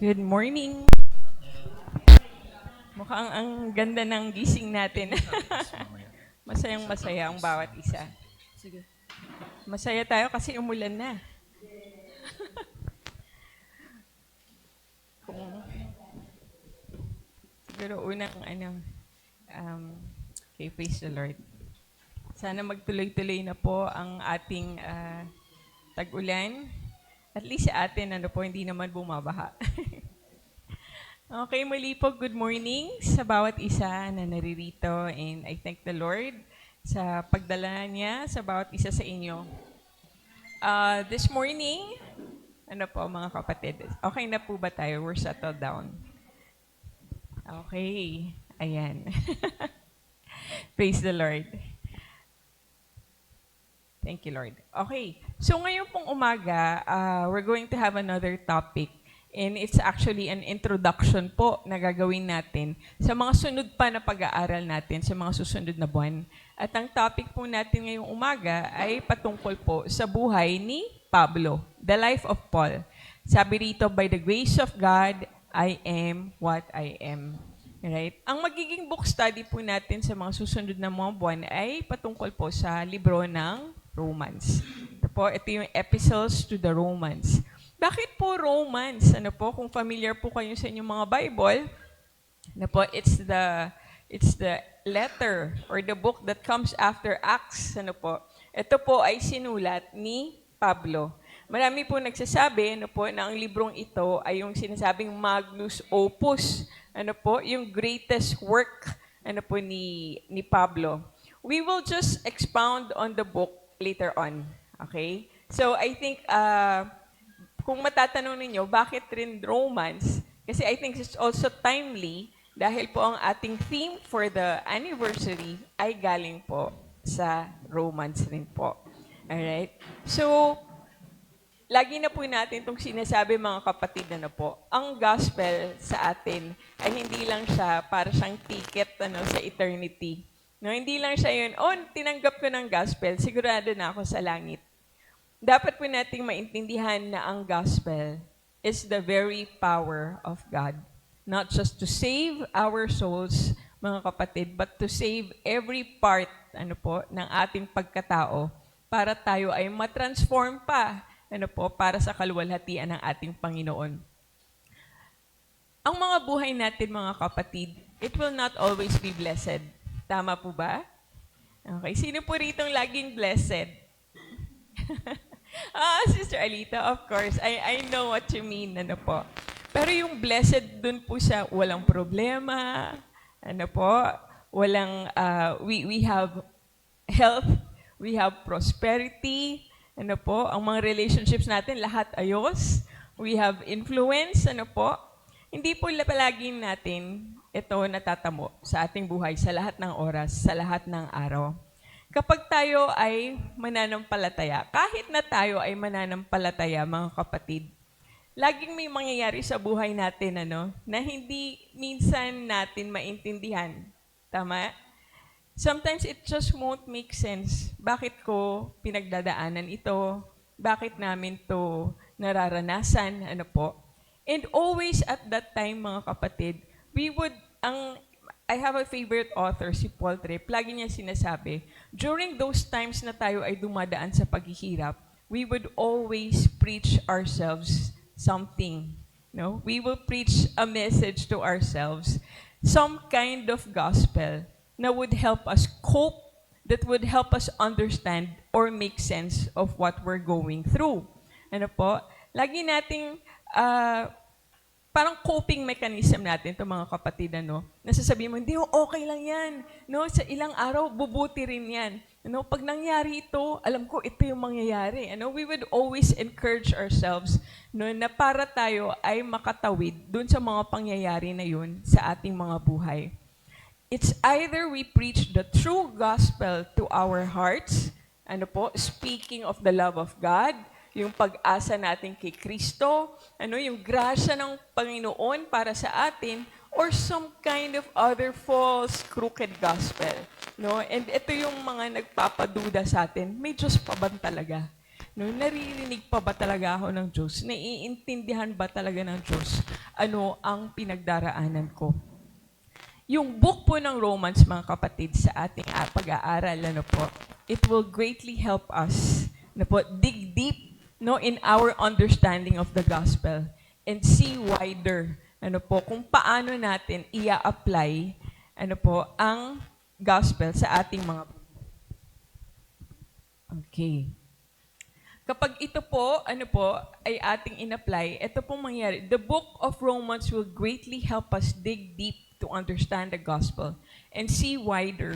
Good morning. Mukhang ang ganda ng gising natin. Masayang masaya ang bawat isa. Sige. Masaya tayo kasi umulan na. Kung siguro unang okay, praise the Lord. Sana magtuloy-tuloy na po ang ating tag-ulan. At least sa atin, hindi naman bumabaha. Okay, muli po, good morning sa bawat isa na naririto, and I thank the Lord sa pagdala niya sa bawat isa sa inyo. This morning, mga kapatid, okay na po ba tayo? We're settled down. Okay, ayan. Praise the Lord. Thank you, Lord. Okay, so ngayon pong umaga, we're going to have another topic. And it's actually an introduction po na gagawin natin sa mga sunod pa na pag-aaral natin sa mga susunod na buwan. At ang topic po natin ngayong umaga ay patungkol po sa buhay ni Pablo, the life of Paul. Sabi rito, by the grace of God, I am what I am. Right? Ang magiging book study po natin sa mga susunod na mga buwan ay patungkol po sa libro ng Romans. Ito yung epistles to the Romans. Bakit po Romans? Kung familiar po kayo sa inyong mga Bible, it's the letter or the book that comes after Acts. Ito po ay sinulat ni Pablo. Marami po nagsasabi, na ang librong ito ay yung sinasabing Magnus Opus. Yung greatest work, ni Pablo. We will just expound on the book later on. Okay? So, I think, kung matatanong ninyo, bakit rin Romans? Kasi I think it's also timely dahil po ang ating theme for the anniversary ay galing po sa Romans rin po. Alright? So, lagi na po natin itong sinasabi mga kapatid ang gospel sa atin ay hindi lang siya para siyang ticket sa eternity. No, hindi lang siya yun, tinanggap ko ng gospel, sigurado na ako sa langit. Dapat po nating maintindihan na ang gospel is the very power of God. Not just to save our souls, mga kapatid, but to save every part ng ating pagkatao para tayo ay matransform pa para sa kaluwalhatian ng ating Panginoon. Ang mga buhay natin, mga kapatid, it will not always be blessed. Tama po ba? Okay, sino po ritong laging blessed? Sister Alita, of course. I know what you mean, Pero yung blessed dun po sa walang problema, walang, we have health, we have prosperity, ang mga relationships natin, lahat ayos, we have influence, Hindi po palaging natin ito natatamo sa ating buhay, sa lahat ng oras, sa lahat ng araw. Kapag tayo ay mananampalataya, kahit na tayo ay mananampalataya, mga kapatid, laging may mangyayari sa buhay natin, na hindi minsan natin maintindihan. Tama? Sometimes it just won't make sense. Bakit ko pinagdadaanan ito? Bakit namin to nararanasan? And always at that time, mga kapatid, I have a favorite author, si Paul Tripp. Lagi niya sinasabi, during those times na tayo ay dumadaan sa paghihirap, we would always preach ourselves something. No? We will preach a message to ourselves, some kind of gospel na would help us cope, that would help us understand or make sense of what we're going through. Lagi nating parang coping mechanism natin ito, mga kapatid, nasasabihin mo, hindi, okay lang yan. Sa ilang araw, bubuti rin yan. Pag nangyari ito, alam ko, ito yung mangyayari. We would always encourage ourselves na para tayo ay makatawid dun sa mga pangyayari na yun sa ating mga buhay. It's either we preach the true gospel to our hearts, speaking of the love of God, yung pag-asa natin kay Kristo, yung grasya ng Panginoon para sa atin, or some kind of other false, crooked gospel. And ito yung mga nagpapaduda sa atin, may Diyos pa ba talaga? Naririnig pa ba talaga ako ng Diyos? Naiintindihan ba talaga ng Diyos ano ang pinagdaraanan ko. Yung book po ng Romans, mga kapatid, sa ating pag-aaral, it will greatly help us dig deep in our understanding of the gospel and see wider kung paano natin ia-apply ang gospel sa ating mga. Okay. Kapag ito po, ay ating in-apply, ito pong mangyari. The book of Romans will greatly help us dig deep to understand the gospel and see wider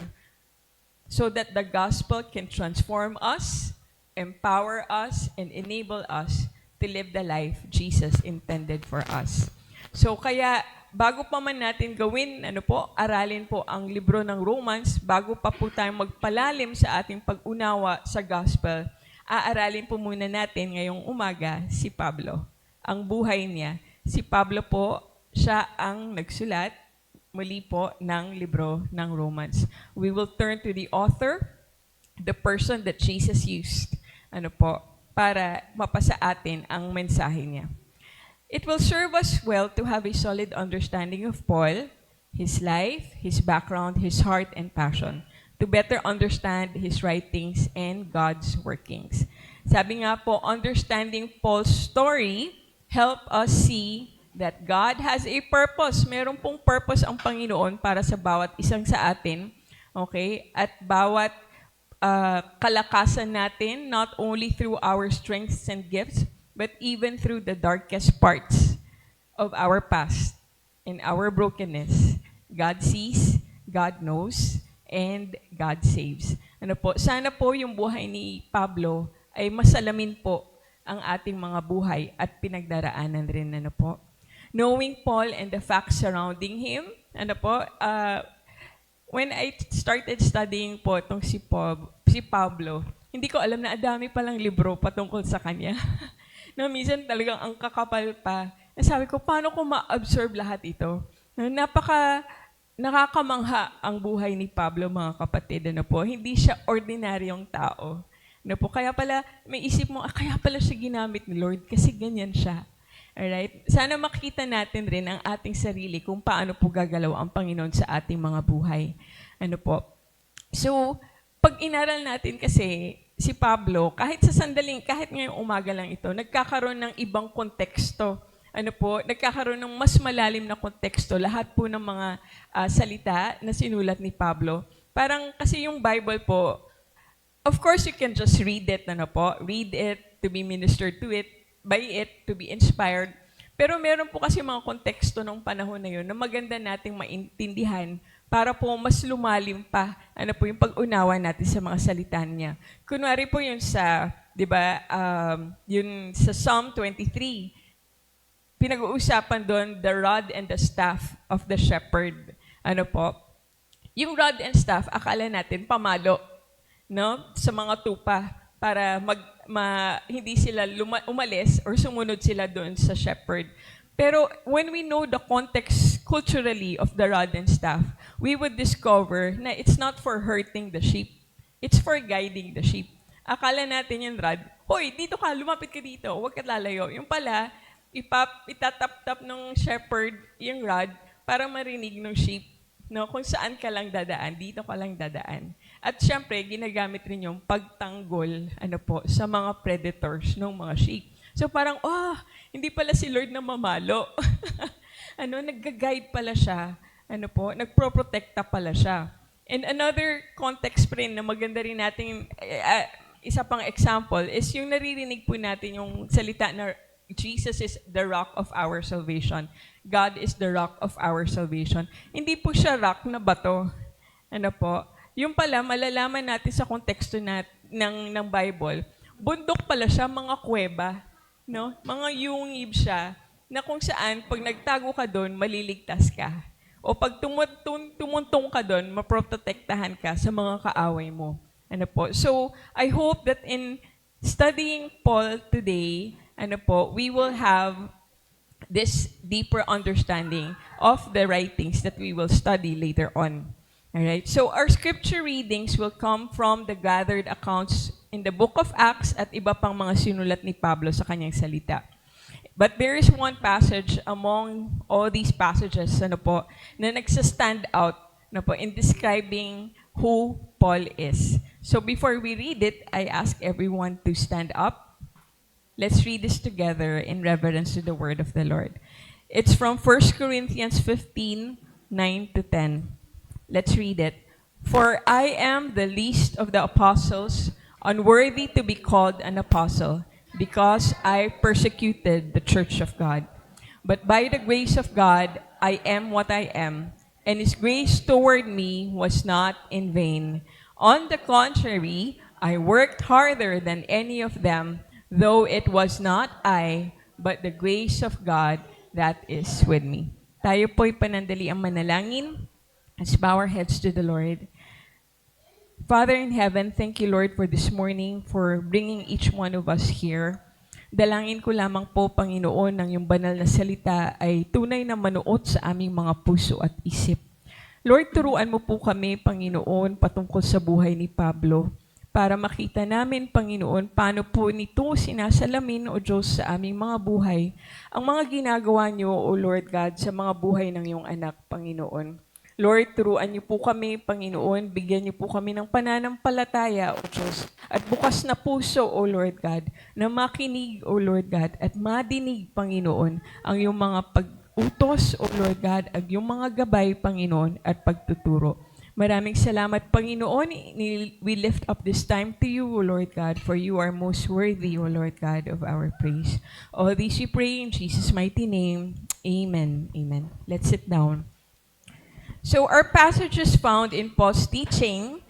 so that the gospel can transform us, empower us, and enable us to live the life Jesus intended for us. So kaya, bago pa man natin gawin, aralin po ang libro ng Romans, bago pa po tayong magpalalim sa ating pag-unawa sa gospel, aaralin po muna natin ngayong umaga si Pablo. Ang buhay niya. Si Pablo po, siya ang nagsulat muli po ng libro ng Romans. We will turn to the author, the person that Jesus used, para mapasa atin ang mensahe niya. It will serve us well to have a solid understanding of Paul, his life, his background, his heart, and passion, to better understand his writings and God's workings. Sabi nga po, understanding Paul's story help us see that God has a purpose. Meron pong purpose ang Panginoon para sa bawat isang sa atin. Okay? At bawat kalakasan natin, not only through our strengths and gifts, but even through the darkest parts of our past and our brokenness. God sees, God knows, and God saves. Sana po yung buhay ni Pablo ay masalamin po ang ating mga buhay at pinagdaraanan rin. Knowing Paul and the facts surrounding him, when I started studying po itong si Pablo, hindi ko alam na adami palang libro patungkol sa kanya. Minsan talagang ang kakapal pa. Sabi ko, paano ko ma-absorb lahat ito? Nakakamangha ang buhay ni Pablo, mga kapatid. Hindi siya ordinaryong tao. Kaya pala, may isip mo, kaya pala siya ginamit ni Lord kasi ganyan siya. Alright? Sana makita natin rin ang ating sarili kung paano po gagalaw ang Panginoon sa ating mga buhay. So, pag inaral natin kasi si Pablo, kahit ngayong umaga lang ito, nagkakaroon ng ibang konteksto. Nagkakaroon ng mas malalim na konteksto, lahat po ng mga salita na sinulat ni Pablo. Parang kasi yung Bible po, of course you can just read it, read it to be ministered to it, by it to be inspired. Pero meron po kasi mga konteksto ng panahon na yun na maganda nating maintindihan para po mas lumalim pa, yung pag-unawa natin sa mga salita niya. Kunwari po yun sa, yun sa Psalm 23, pinag-uusapan doon, the rod and the staff of the shepherd. Yung rod and staff, akala natin pamalo, sa mga tupa para hindi sila umalis or sumunod sila doon sa shepherd. Pero when we know the context culturally of the rod and staff, we would discover na it's not for hurting the sheep. It's for guiding the sheep. Akala natin yung rod, hoy, dito ka, lumapit ka dito, huwag ka lalayo. Yung pala, itatap-tap ng shepherd yung rod para marinig ng sheep kung saan ka lang dadaan, dito ka lang dadaan. At syempre, ginagamit rin yung pagtanggol sa mga predators ng mga sheep. So parang, hindi pala si Lord na mamalo. Nagga-guide pala siya. Nagproprotekta pala siya. And another context pa rin na maganda rin natin, isa pang example, is yung naririnig po natin yung salita na Jesus is the rock of our salvation. God is the rock of our salvation. Hindi po siya rock na bato. Yung pala, malalaman natin sa konteksto ng Bible, bundok pala siya, mga kuweba. Mga yungib siya, na kung saan, pag nagtago ka doon, maliligtas ka. O pag tumuntong ka doon, maprotektahan ka sa mga kaaway mo. So, I hope that in studying Paul today, we will have this deeper understanding of the writings that we will study later on. All right. So our scripture readings will come from the gathered accounts in the book of Acts at iba pang mga sinulat ni Pablo sa kanyang salita. But there is one passage among all these passages na nagsa-stand out in describing who Paul is. So before we read it, I ask everyone to stand up. Let's read this together in reverence to the word of the Lord. It's from 1 Corinthians 15, 9 to 10. Let's read it. For I am the least of the apostles, unworthy to be called an apostle, because I persecuted the church of God. But by the grace of God, I am what I am, and His grace toward me was not in vain. On the contrary, I worked harder than any of them, though it was not I, but the grace of God that is with me. Tayo po'y panandali ang manalangin. Let's bow our heads to the Lord. Father in heaven, thank you, Lord, for this morning, for bringing each one of us here. Dalangin ko lamang po, Panginoon, ng iyong banal na salita ay tunay na manuot sa aming mga puso at isip. Lord, turuan mo po kami, Panginoon, patungkol sa buhay ni Pablo, para makita namin, Panginoon, paano po nito sinasalamin, O Diyos, sa aming mga buhay, ang mga ginagawa niyo, O Lord God, sa mga buhay ng iyong anak, Panginoon. Lord, turuan niyo po kami, Panginoon, bigyan niyo po kami ng pananampalataya, O Diyos, at bukas na puso, O Lord God, na makinig, O Lord God, at madinig, Panginoon, ang iyong mga pag-utos, O Lord God, at iyong mga gabay, Panginoon, at pagtuturo. Maraming salamat, Panginoon. We lift up this time to you, O Lord God, for you are most worthy, O Lord God, of our praise. All these we pray in Jesus' mighty name. Amen. Amen. Let's sit down. So our passage is found in Paul's teaching,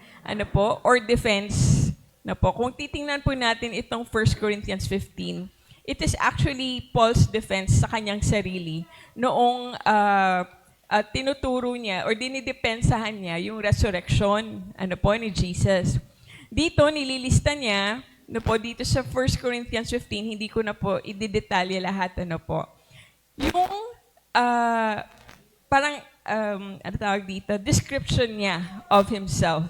or defense. Kung titingnan po natin itong 1 Corinthians 15, it is actually Paul's defense sa kanyang sarili noong tinuturo niya or dinidepensahan niya yung resurrection ni Jesus. Dito nililista niya dito sa 1 Corinthians 15, hindi ko na po ididetalye lahat yung parang description niya of himself.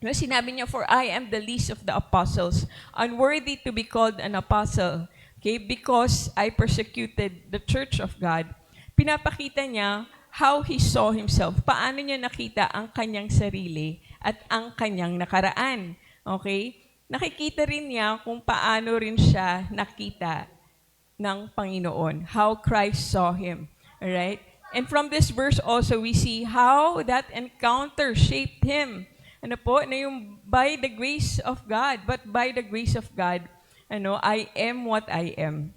Sinabi niya, for I am the least of the apostles, unworthy to be called an apostle, because I persecuted the church of God. Pinapakita niya how he saw himself. Paano niya nakita ang kanyang sarili at ang kanyang nakaraan. Nakikita rin niya kung paano rin siya nakita ng Panginoon. How Christ saw him. Alright? And from this verse also, we see how that encounter shaped him. Na yung by the grace of God, but by the grace of God, I am what I am.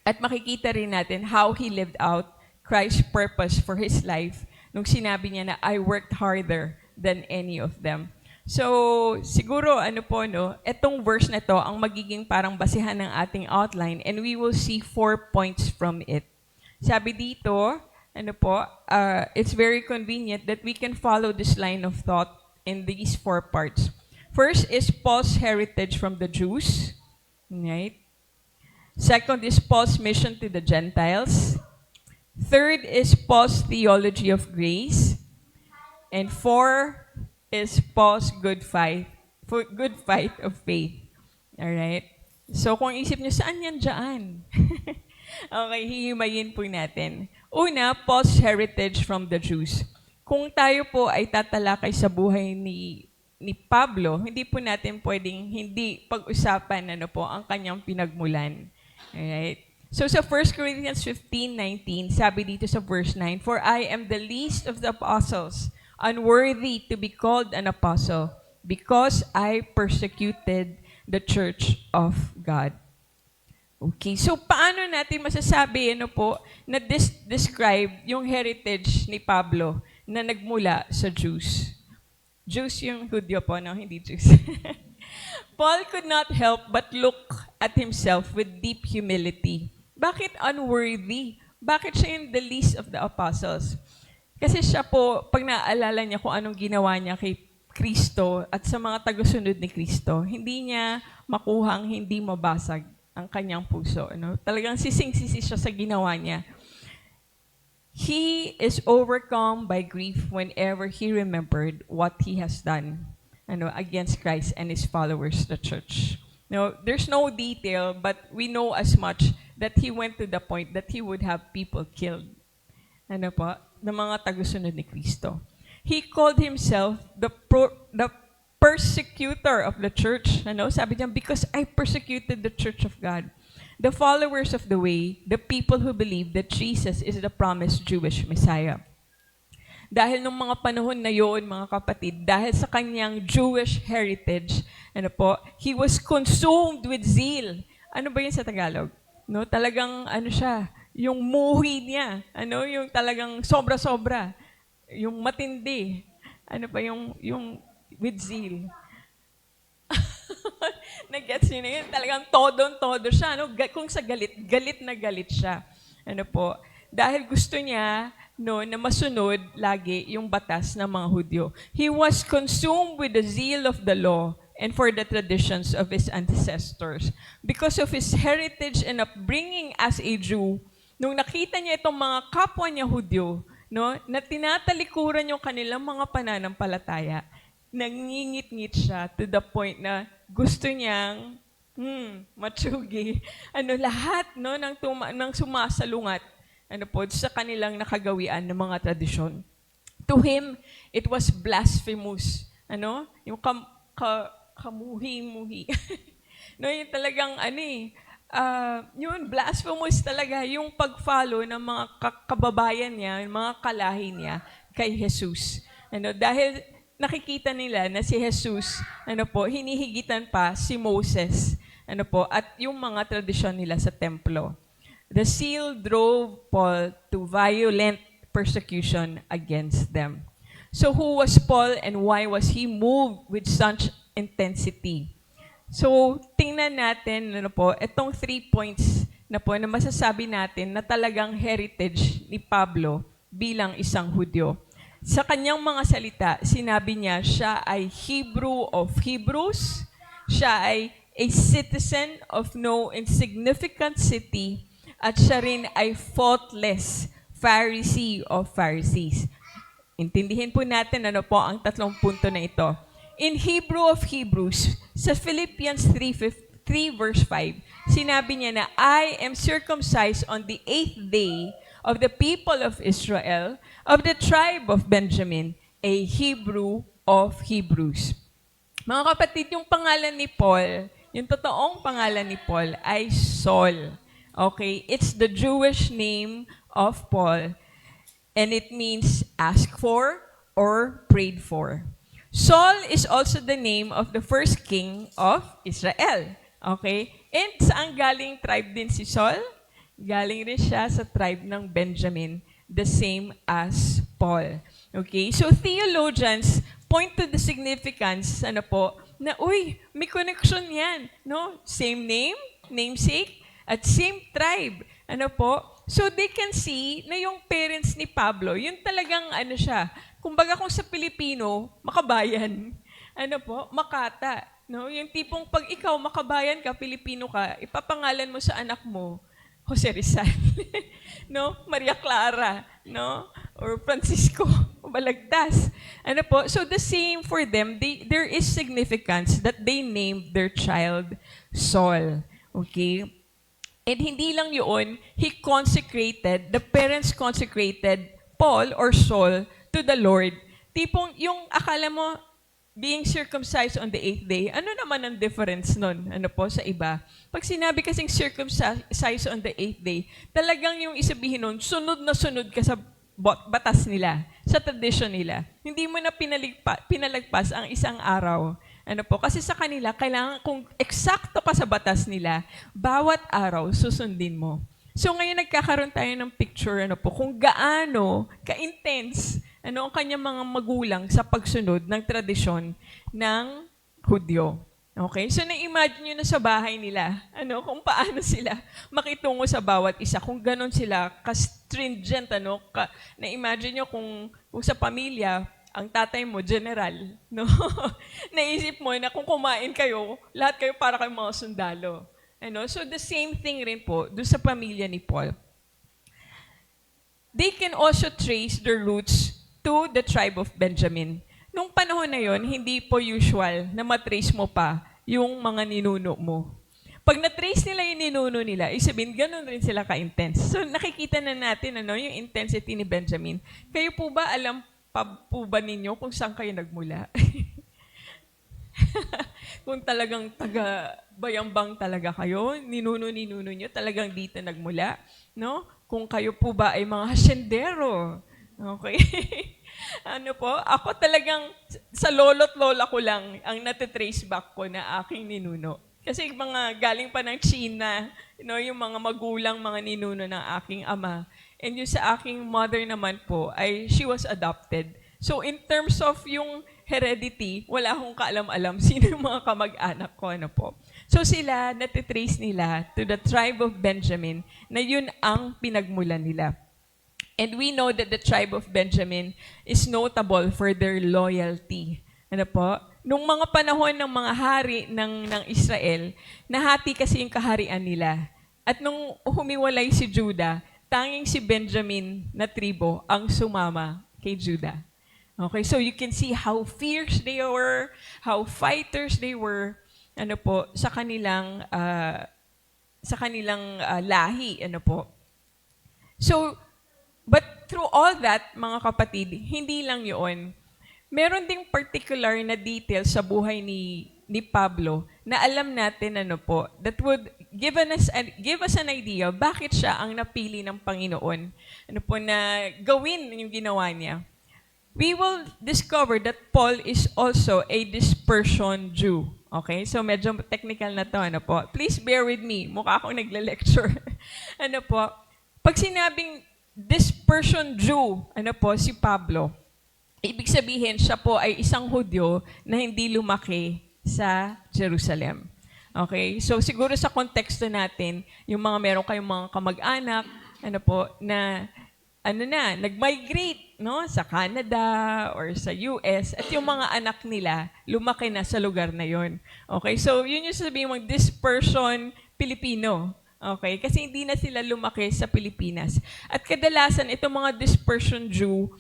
At makikita rin natin how he lived out Christ's purpose for his life nung sinabi niya na, I worked harder than any of them. So, siguro, etong verse na to ang magiging parang basihan ng ating outline, and we will see 4 points from it. Sabi dito, it's very convenient that we can follow this line of thought in these 4 parts. First is Paul's heritage from the Jews. Right? Second is Paul's mission to the Gentiles. Third is Paul's theology of grace. And 4 is Paul's good fight of faith. Alright? So kung isip niyo, saan yan dyan? Okay, hihimayin po natin. Una, Paul's heritage from the Jews. Kung tayo po ay tatalakay sa buhay ni Pablo, hindi po natin pwedeng hindi pag-usapan ang kanyang pinagmulan. Alright? So sa 1 Corinthians 15:19, sabi dito sa verse 9, for I am the least of the apostles, unworthy to be called an apostle, because I persecuted the church of God. Okay, so paano natin masasabi na describe yung heritage ni Pablo na nagmula sa Jews? Jews yung Hudyo po, hindi Jews. Paul could not help but look at himself with deep humility. Bakit unworthy? Bakit siya yung the least of the apostles? Kasi siya po, pag naaalala niya kung anong ginawa niya kay Kristo at sa mga tagasunod ni Kristo, hindi niya makuhang hindi mabasag ang kanyang puso. Talagang sising-sisi siya sa ginawa niya. He is overcome by grief whenever he remembered what he has done against Christ and his followers, the church. There's no detail, but we know as much that he went to the point that he would have people killed. Ano po? Ng mga tagusunod ni Kristo. He called himself the persecutor of the church. Ano? Sabi niya, because I persecuted the church of God. The followers of the way, the people who believe that Jesus is the promised Jewish Messiah. Dahil nung mga panahon na yon, mga kapatid, dahil sa kanyang Jewish heritage, ano po, he was consumed with zeal. Ano ba yun sa Tagalog? No, talagang ano siya, yung muhi niya, ano, yung talagang sobra-sobra, yung matindi. Ano pa yung with zeal. Nag-gets niyo na yun, talagang todo siya, no? Kung sa galit na galit siya. Ano po, dahil gusto niya no, na masunod lagi yung batas ng mga Hudyo. He was consumed with the zeal of the law and for the traditions of his ancestors. Because of his heritage and upbringing as a Jew, nung nakita niya itong mga kapwa niya Hudyo, no, na tinatalikuran yung kanilang mga pananampalataya, nangingit-ngit siya to the point na gusto niyang matsugi. Ano, lahat no, ng sumasalungat ano po, sa kanilang nakagawian ng mga tradisyon. To him, it was blasphemous. Ano? Yung kamuhi-muhi. No, yung talagang yun, blasphemous talaga yung pag-follow ng mga kababayan niya, yung mga kalahi niya kay Jesus. Ano, dahil nakikita nila na si Jesus, ano po, hinihigitan pa si Moses, ano po, at yung mga tradisyon nila sa templo. The zeal drove Paul to violent persecution against them. So who was Paul and why was he moved with such intensity? So tingnan natin ano po, itong 3 points na po na masasabi natin na talagang heritage ni Pablo bilang isang Hudyo. Sa kanyang mga salita, sinabi niya siya ay Hebrew of Hebrews, siya ay a citizen of no insignificant city, at siya rin ay faultless Pharisee of Pharisees. Intindihin po natin ano po ang tatlong punto na ito. In Hebrew of Hebrews, sa Philippians 3 verse 5, sinabi niya na, I am circumcised on the 8th day of the people of Israel, of the tribe of Benjamin, a Hebrew of Hebrews. Mga kapatid, yung pangalan ni Paul, yung totoong pangalan ni Paul ay Saul. Okay, it's the Jewish name of Paul, and it means ask for or prayed for. Saul is also the name of the first king of Israel. Okay, and saan galing tribe din si Saul? Galing rin siya sa tribe ng Benjamin, the same as Paul. Okay, so theologians point to the significance, ano po, na may connection yan, no? Same name, namesake, at same tribe. Ano po? So they can see na yung parents ni Pablo, yun talagang ano siya, kumbaga kung sa Pilipino, makabayan. Ano po? Makata. No? Yung tipong pag ikaw makabayan ka, Pilipino ka, ipapangalan mo sa anak mo, Jose Rizal. No? Maria Clara. No? Or Francisco. Balagtas. Ano po? So the same for them, there is significance that they named their child Saul. Okay? And hindi lang yun, the parents consecrated Paul or Saul to the Lord. Tipong yung akala mo, being circumcised on the 8th day, ano naman ang difference nun? Ano po, sa iba? Pag sinabi kasing circumcised on the 8th day, talagang yung isabihin nun, sunod na sunod ka sa batas nila, sa tradition nila. Hindi mo na pinalagpas ang isang araw. Ano po? Kasi sa kanila, kailangan kung eksakto ka sa batas nila, bawat araw susundin mo. So ngayon nagkakaroon tayo ng picture ano po, kung gaano ka-intense ano ang kanyang mga magulang sa pagsunod ng tradisyon ng Hudyo. Okay? So na-imagine nyo na sa bahay nila, ano, kung paano sila makitungo sa bawat isa, kung ganon sila ka-stringent, ano, na-imagine nyo kung sa pamilya, ang tatay mo, general, no? Naisip mo na kung kumain kayo, lahat kayo para kayong mga sundalo. Ano? So the same thing rin po doon sa pamilya ni Paul. They can also trace their roots to the tribe of Benjamin. Nung panahon na yon, hindi po usual na matrace mo pa yung mga ninuno mo. Pag na-trace nila yung ninuno nila, sabihin, ganun rin sila ka-intense. So nakikita na natin yung intensity ni Benjamin. Kayo po ba, alam pa po ba ninyo kung saan kayo nagmula? Kung talagang taga-bayambang talaga kayo, ninuno nyo, talagang dito nagmula. No? Kung kayo po ba ay mga hasyendero. Okay? Ano po, ako talagang sa lolo't lola ko lang ang natitrace back ko na aking ninuno. Kasi mga galing pa ng China, yung mga magulang, mga ninuno ng aking ama. And yung sa aking mother naman po, she was adopted. So in terms of yung heredity, wala akong kaalam-alam sino yung mga kamag-anak ko. Ano po. So sila, natitrace nila to the tribe of Benjamin na yun ang pinagmulan nila. And we know that the tribe of Benjamin is notable for their loyalty. Ano po? Nung mga panahon ng mga hari ng Israel, nahati kasi yung kaharian nila. At nung humiwalay si Judah, tanging si Benjamin na tribo ang sumama kay Judah. Okay, so you can see how fierce they were, how fighters they were, ano po, sa kanilang lahi, ano po. So, but through all that, mga kapatid, hindi lang yun. Meron ding particular na detail sa buhay ni Pablo na alam natin that would give us an idea bakit siya ang napili ng Panginoon. Na gawin yung ginawa niya. We will discover that Paul is also a dispersion Jew. Okay? So medyo technical na to, Please bear with me. Mukha akong nagle-lecture. Pag sinabing dispersion Jew, si Pablo, ibig sabihin, siya po ay isang Hudyo na hindi lumaki sa Jerusalem. Okay? So siguro sa konteksto natin, yung mga meron kayong mga kamag-anak, nag-migrate sa Canada or sa US, at yung mga anak nila, lumaki na sa lugar na yon. Okay? So yun yung sabihin mong dispersion Pilipino. Okay? Kasi hindi na sila lumaki sa Pilipinas. At kadalasan, itong mga dispersion Jew,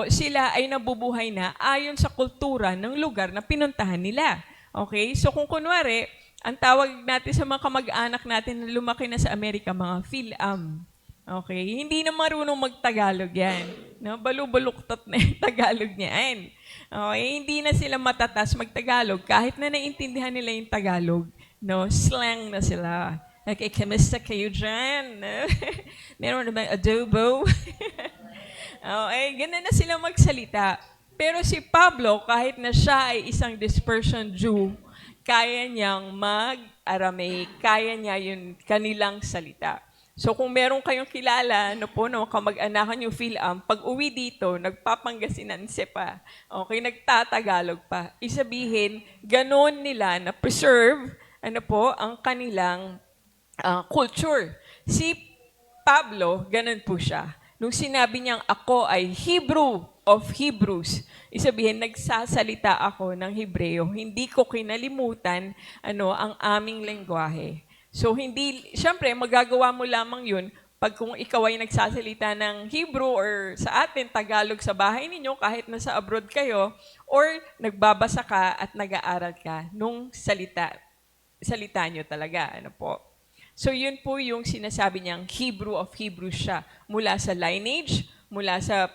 sila ay nabubuhay na ayon sa kultura ng lugar na pinuntahan nila. Okay? So kung kunwari, ang tawag natin sa mga kamag-anak natin na lumaki na sa Amerika, mga Phil-Am. Okay? Hindi na marunong mag-Tagalog yan. Balubuluktot na yung Tagalog niyan. Okay? Hindi na sila matatas mag-Tagalog. Kahit na naintindihan nila yung Tagalog, slang na sila. Okay, kamusta kayo dyan? Meron na ba adobo? Okay, ganun na sila magsalita. Pero si Pablo, kahit na siya ay isang dispersion Jew, kaya niyang mag-Aramaic, kaya niya yung kanilang salita. So kung meron kayong kilala, kamag-anakan yung Phil-Am, pag uwi dito, nagpapangasinanse pa. Okay, nagtatagalog pa. Isabihin, ganon nila na preserve, ang kanilang culture. Si Pablo, ganun po siya. Nung sinabi niyang ako ay Hebrew of Hebrews, isabihin, nagsasalita ako ng Hebreo. Hindi ko kinalimutan ang aming lengguwahe. So syempre, magagawa mo lamang yun pag kung ikaw ay nagsasalita ng Hebrew or sa atin, Tagalog sa bahay ninyo, kahit nasa abroad kayo, or nagbabasa ka at nag-aaral ka nung salita nyo talaga. So yun po yung sinasabi niyang Hebrew of Hebrews siya. Mula sa lineage, mula sa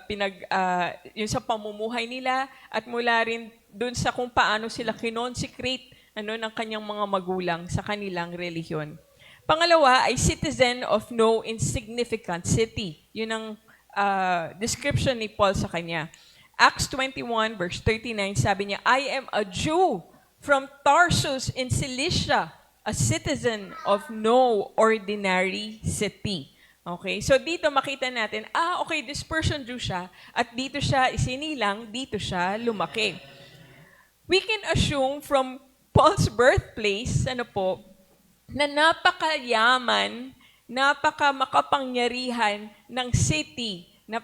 yung sa pamumuhay nila, at mula rin dun sa kung paano sila kinonsecrate ng kanyang mga magulang sa kanilang relihiyon. Pangalawa ay citizen of no insignificant city. Yun ang description ni Paul sa kanya. Acts 21 verse 39, sabi niya, I am a Jew from Tarsus in Cilicia, a citizen of no ordinary city. Okay? So dito makita natin, okay, dispersion Jew siya, at dito siya isinilang, dito siya lumaki. We can assume from Paul's birthplace, na napakayaman, napakamakapangyarihan ng city na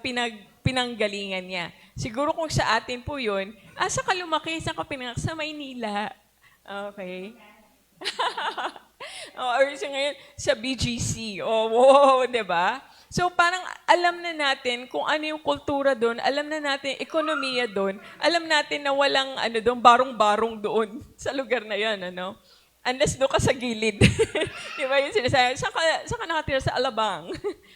pinanggalingan niya. Siguro kung sa atin po yun, saan ka lumaki, saan ka pinanganak? Sa Maynila. Okay? Or ngayon, sa BGC. Wow, diba? So parang alam na natin kung ano yung kultura doon, alam na natin ekonomiya doon, alam natin na walang doon, barong-barong doon sa lugar na yan. Unless doon ka sa gilid. Di ba yung sinasabi? Saan ka nakatira sa Alabang?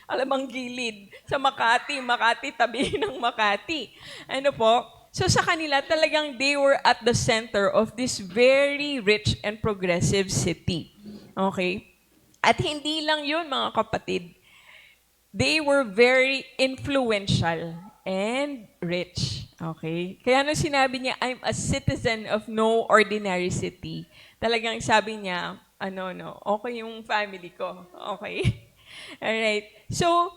Alabang gilid. Sa Makati. Makati, tabi ng Makati. Ano po? So sa kanila, talagang they were at the center of this very rich and progressive city. Okay? At hindi lang yun, mga kapatid. They were very influential and rich. Okay? Kaya nung sinabi niya, I'm a citizen of no ordinary city, talagang sabi niya, okay yung family ko. Okay? Alright. So,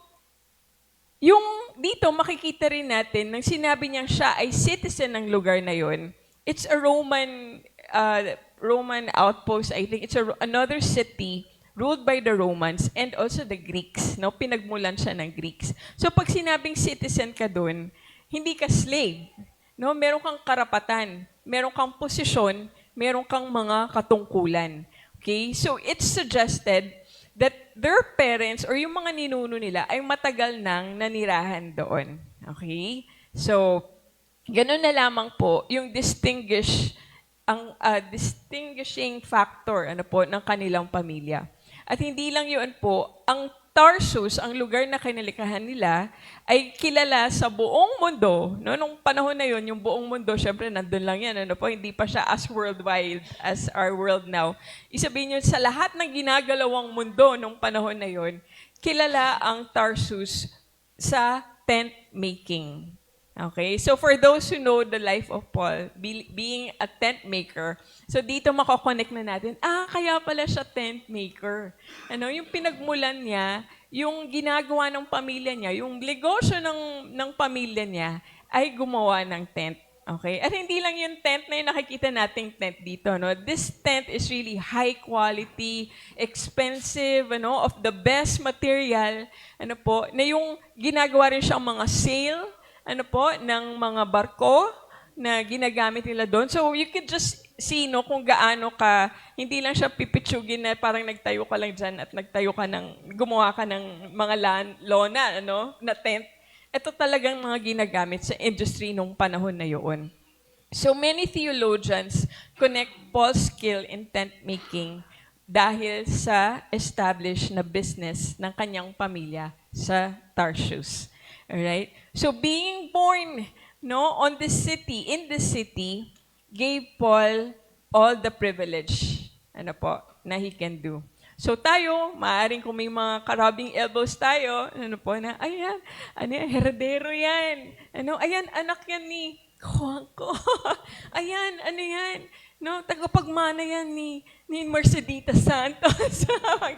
yung dito, makikita rin natin, nang sinabi niyang siya ay citizen ng lugar na yon, it's a Roman outpost, I think. It's another city ruled by the Romans and also the Greeks. No? Pinagmulan siya ng Greeks. So pag sinabing citizen ka doon, hindi ka slave. No? Meron kang karapatan, meron kang posisyon, meron kang mga katungkulan. Okay? So it's suggested that their parents or yung mga ninuno nila ay matagal nang nanirahan doon. Okay? So, ganun na lamang po yung distinguishing factor ng kanilang pamilya. At hindi lang yun po, ang Tarsus, ang lugar na kinalikahan nila, ay kilala sa buong mundo. No? Nung panahon na yun, yung buong mundo, syempre nandun lang yan. Hindi pa siya as worldwide as our world now. Isabihin nyo, sa lahat ng ginagalawang mundo nung panahon na yun, kilala ang Tarsus sa tent making. Okay? So for those who know the life of Paul, being a tent maker, so dito makokonect na natin, kaya pala siya tent maker. Yung pinagmulan niya, yung ginagawa ng pamilya niya, yung negosyo ng pamilya niya, ay gumawa ng tent. Okay? At hindi lang yung tent na yung nakikita nating tent dito. No? This tent is really high quality, expensive, of the best material, na yung ginagawa rin siyang mga sail, ng mga barko na ginagamit nila doon. So you could just see kung gaano ka, hindi lang siya pipitsugin na parang nagtayo ka lang dyan at gumawa ka ng mga lona, na tent. Ito talagang mga ginagamit sa industry nung panahon na yun. So many theologians connect Paul's skill in tent making dahil sa established na business ng kanyang pamilya sa Tarsus. Alright? So being born in the city, gave Paul all the privilege na he can do. So tayo, maaaring kung may mga karabing elbows tayo, ayan, heredero yan. Ayan, anak yan ni Juanco. Ayan, yan. Tagapagmana yan ni Mercedita Santos.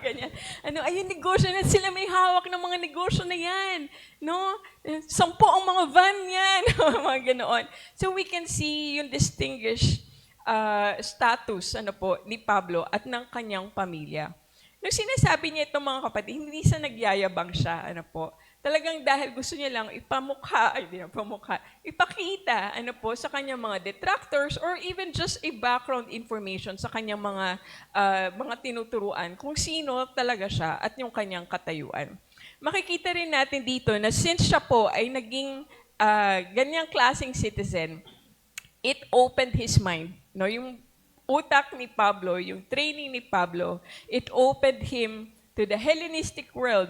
Ganyan. Ayun, negosyo na sila, may hawak ng mga negosyo na yan. 10 ang mga van yan. Mga ganoon. So we can see yung distinguished status ni Pablo at ng kanyang pamilya. Nung sinasabi niya itong mga kapatid, hindi sa nagyayabang siya, talagang dahil gusto niya lang ipakita, sa kanyang mga detractors or even just a background information sa kanyang mga tinuturuan kung sino talaga siya at yung kanyang katayuan. Makikita rin natin dito na since siya po ay naging ganyang klaseng citizen, it opened his mind. Yung utak ni Pablo, yung training ni Pablo, it opened him to the Hellenistic world.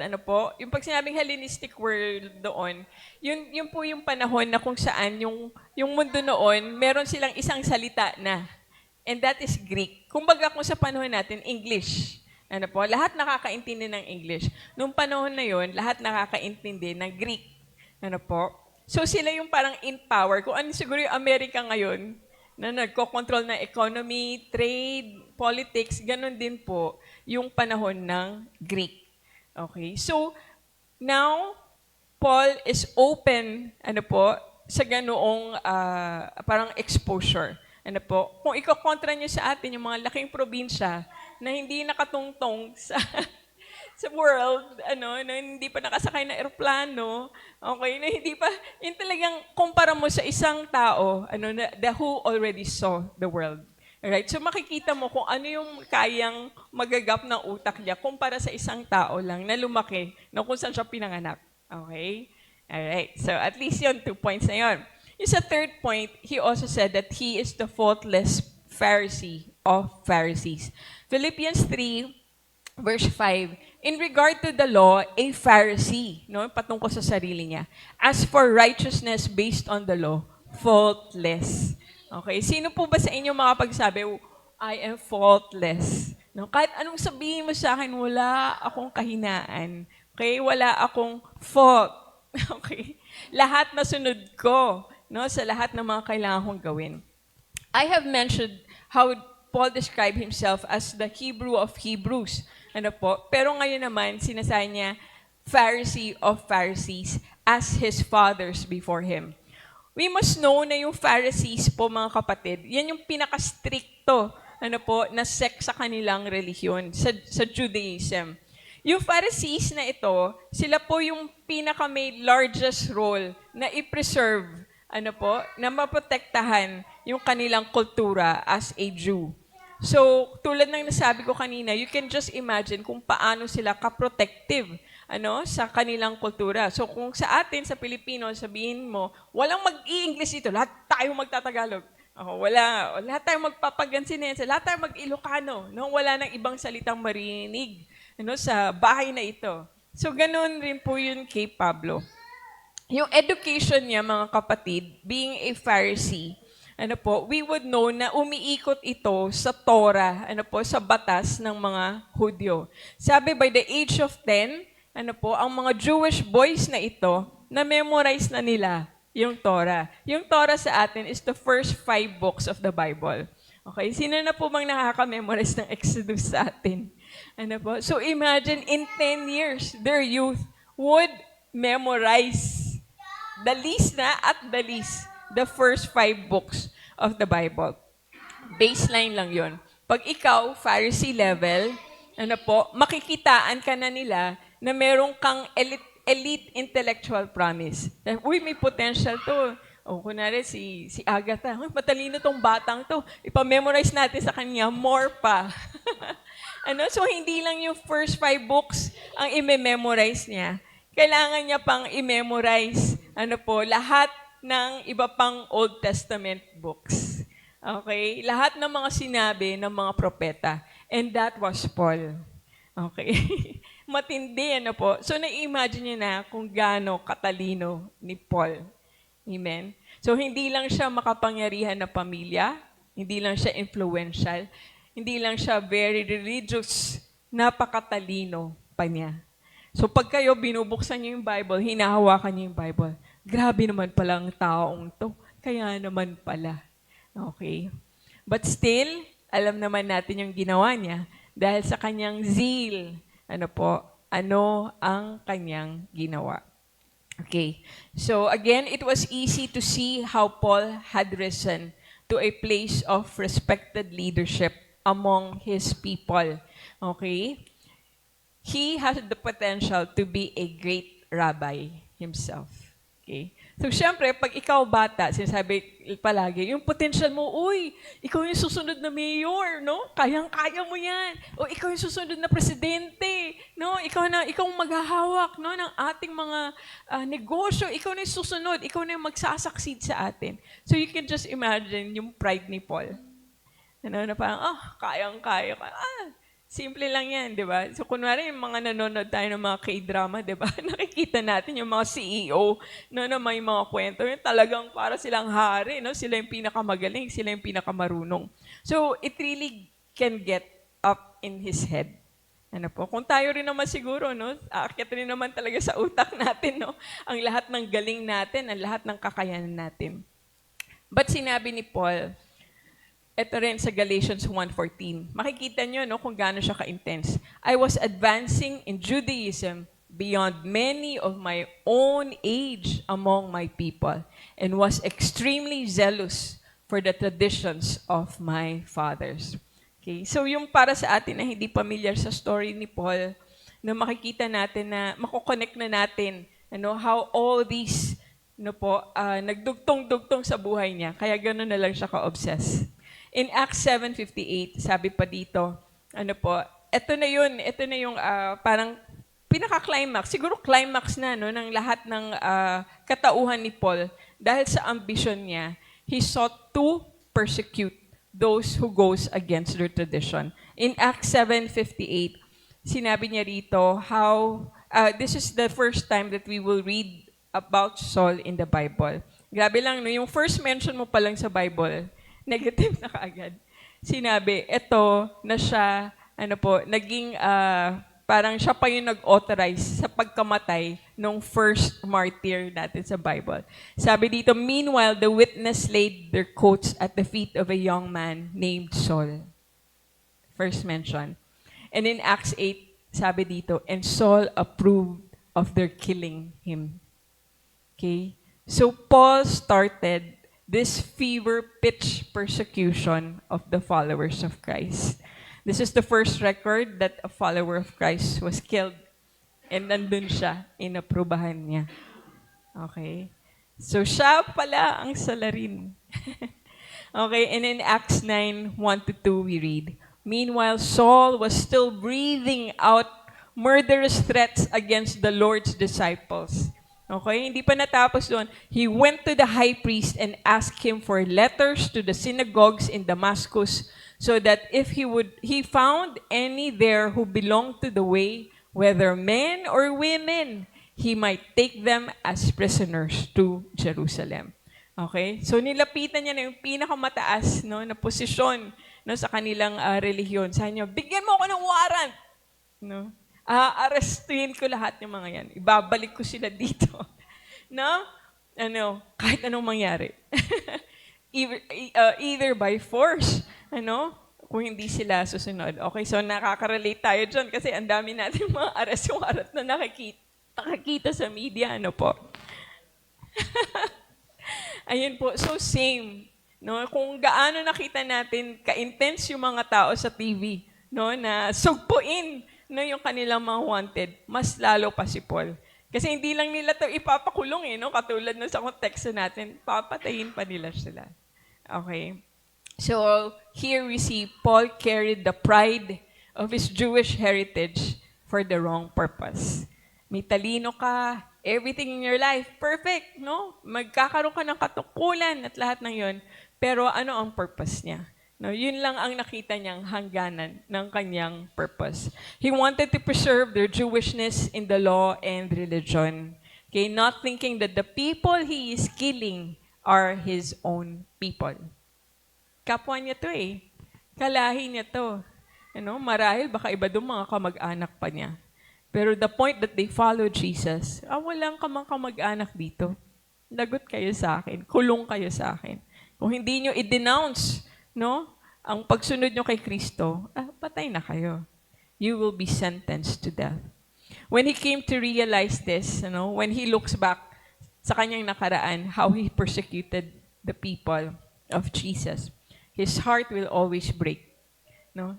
Yung pag sinabing Hellenistic world doon, yun po yung panahon na kung saan yung mundo noon, meron silang isang salita na. And that is Greek. Kumbaga kung sa panahon natin, English. Lahat nakakaintindi ng English. Nung panahon na yun, lahat nakakaintindi ng Greek. So sila yung parang in power. Kung ano siguro yung Amerika ngayon, na nagko-control ng economy, trade, politics, ganun din po yung panahon ng Greek. Okay? So, now, Paul is open, sa ganoong parang exposure. Kung iko-kontra niyo sa atin yung mga laking probinsya na hindi nakatungtong sa world, na hindi pa nakasakay na eroplano, okay, na hindi pa, yung talagang kumpara mo sa isang tao, the who already saw the world. Alright? So makikita mo kung ano yung kayang magagap ng utak niya kumpara sa isang tao lang na lumaki, kung saan siya pinanganak. Okay? Alright. So at least yun, 2 points na yun. Yung sa third point, he also said that he is the faultless Pharisee of Pharisees. Philippians 3, verse 5, in regard to the law, a Pharisee, no, patungkol sa sarili niya. As for righteousness based on the law, faultless. Okay, sino po ba sa inyo makapagsabi, I am faultless? No, kahit anong sabihin mo sa akin, wala akong kahinaan. Okay, wala akong fault. Okay, lahat nasunod ko, no, sa lahat ng mga kailangan kong gawin. I have mentioned how Paul described himself as the Hebrew of Hebrews. Ano po? Pero ngayon naman, sinasabi niya, Pharisee of Pharisees, as his fathers before him. We must know na yung Pharisees po, mga kapatid, yan yung pinaka-stricto na sect sa kanilang relihiyon, sa Judaism. Yung Pharisees na ito, sila po yung pinaka-may largest role na i-preserve, na maprotektahan yung kanilang kultura as a Jew. So, tulad ng nasabi ko kanina, you can just imagine kung paano sila ka-protective sa kanilang kultura. So, kung sa atin, sa Pilipino, sabihin mo, walang mag-i-English dito, lahat tayo magtatagalog. Lahat tayo magpapagansinense, lahat tayo mag-Ilocano. No? Wala nang ibang salitang marinig sa bahay na ito. So, ganun rin po yun kay Pablo. Yung education niya, mga kapatid, being a Pharisee, we would know na umiikot ito sa Torah, sa batas ng mga Hudyo. Sabi, by the age of 10, ang mga Jewish boys na ito, na-memorize na nila yung Torah. Yung Torah sa atin is the first 5 books of the Bible. Okay, sino na po bang nakaka-memorize ng Exodus sa atin? So imagine, in 10 years, their youth would memorize the least the first 5 books of the Bible. Baseline lang yon. Pag ikaw, Pharisee level, makikitaan ka na nila na merong kang elite intellectual promise. Uy, may potential to. Kunwari si Agatha, matalino tong batang to. Ipamemorize natin sa kanya, more pa. So, hindi lang yung first 5 books ang i-memorize niya. Kailangan niya pang i-memorize, lahat ng iba pang Old Testament books. Okay? Lahat ng mga sinabi ng mga propeta. And that was Paul. Okay? Matindi, po. So, na-imagine niyo na kung gaano katalino ni Paul. Amen? So, hindi lang siya makapangyarihan na pamilya, hindi lang siya influential, hindi lang siya very religious, napakatalino pa niya. So, pag kayo binubuksan niyo yung Bible, hinahawakan niyo yung Bible, grabe naman pala ang taong to. Kaya naman pala. Okay? But still, alam naman natin yung ginawa niya dahil sa kanyang zeal. Ano ang kanyang ginawa? Okay. So again, it was easy to see how Paul had risen to a place of respected leadership among his people. Okay? He has the potential to be a great rabbi himself. Okay? So, syempre, pag ikaw bata, sinasabi palagi, yung potential mo, uy, ikaw yung susunod na mayor, no? Kayang-kaya mo yan. O ikaw yung susunod na presidente, no? Ikaw maghahawak, no, ng ating mga negosyo. Ikaw na yung susunod. Ikaw na yung magsasucceed sa atin. So, you can just imagine yung pride ni Paul. Na parang, kayang-kaya ka. Simple lang yan, di ba? So, kunwari, yung mga nanonood tayo ng mga K-drama, di ba? Nakikita natin yung mga CEO na may mga kwento. Yung talagang para silang hari, no? Sila yung pinakamagaling, sila yung pinakamarunong. So, it really can get up in his head. Kung tayo rin naman siguro, no? Aakyat rin naman talaga sa utak natin, no? Ang lahat ng galing natin, ang lahat ng kakayanan natin. But sinabi ni Paul, ito rin sa Galatians 1:14. Makikita nyo kung gaano siya ka-intense. I was advancing in Judaism beyond many of my own age among my people and was extremely zealous for the traditions of my fathers. Okay? So yung para sa atin na hindi familiar sa story ni Paul, na makikita natin na makokonnect na natin how all these nagdugtong-dugtong sa buhay niya. Kaya gano'n na lang siya ka-obsess. In Acts 7:58, sabi pa dito, ito na yung parang pinaka-climax, siguro climax na ng lahat ng katauhan ni Paul dahil sa ambition niya, he sought to persecute those who goes against their tradition. In Acts 7:58, sinabi niya rito how this is the first time that we will read about Saul in the Bible. Grabe lang, no? Yung first mention mo pa lang sa Bible, negative na kaagad. Sinabi, eto na siya, naging parang siya pa yung nag-authorize sa pagkamatay nung first martyr natin sa Bible. Sabi dito, meanwhile, the witness laid their coats at the feet of a young man named Saul. First mention. And in Acts 8, sabi dito, and Saul approved of their killing him. Okay? So Paul started this fever-pitch persecution of the followers of Christ. This is the first record that a follower of Christ was killed. And nandun siya, inaprubahan niya. Okay? So siya pala ang salarin. Okay, and in Acts 9:1-2 we read, meanwhile, Saul was still breathing out murderous threats against the Lord's disciples. Okay, hindi pa natapos doon. He went to the high priest and asked him for letters to the synagogues in Damascus, so that if he found any there who belonged to the way, whether men or women, he might take them as prisoners to Jerusalem. Okay? So nilapitan niya na yung pinakamataas, no, na posisyon, no, sa kanilang relihiyon. Sabi niya, bigyan mo ako ng warrant. No? Arrestuin ko lahat ng mga yan. Ibabalik ko sila dito. No? Kahit anong mangyari. Either by force, kung hindi sila susunod. Okay, so nakaka-relate tayo dyan kasi ang dami natin mga arrest warrant na nakakita sa media, po. Ayun po, so same. No? Kung gaano nakita natin ka-intense yung mga tao sa TV, no, na sugpuin, no, yung kanilang mga wanted, mas lalo pa si Paul. Kasi hindi lang nila to ipapakulong, no? Katulad na sa konteksto natin, papatayin pa nila sila. Okay. So, here we see Paul carried the pride of his Jewish heritage for the wrong purpose. May talino ka, everything in your life, perfect, no? Magkakaroon ka ng katukulan at lahat ng yon. Pero ano ang purpose niya? No, yun lang ang nakita niyang hangganan ng kanyang purpose. He wanted to preserve their Jewishness in the law and religion. Okay, not thinking that the people he is killing are his own people. Kapwa niya to Kalahi niya to. Marahil baka iba doon mga kamag-anak pa niya. Pero the point that they follow Jesus, walang kamag-anak dito. Lagot kayo sa akin. Kulong kayo sa akin. Kung hindi nyo i-denounce, ang pagsunod nyo kay Kristo, patay na kayo. You will be sentenced to death. When he came to realize this, when he looks back sa kanyang nakaraan, how he persecuted the people of Jesus, his heart will always break.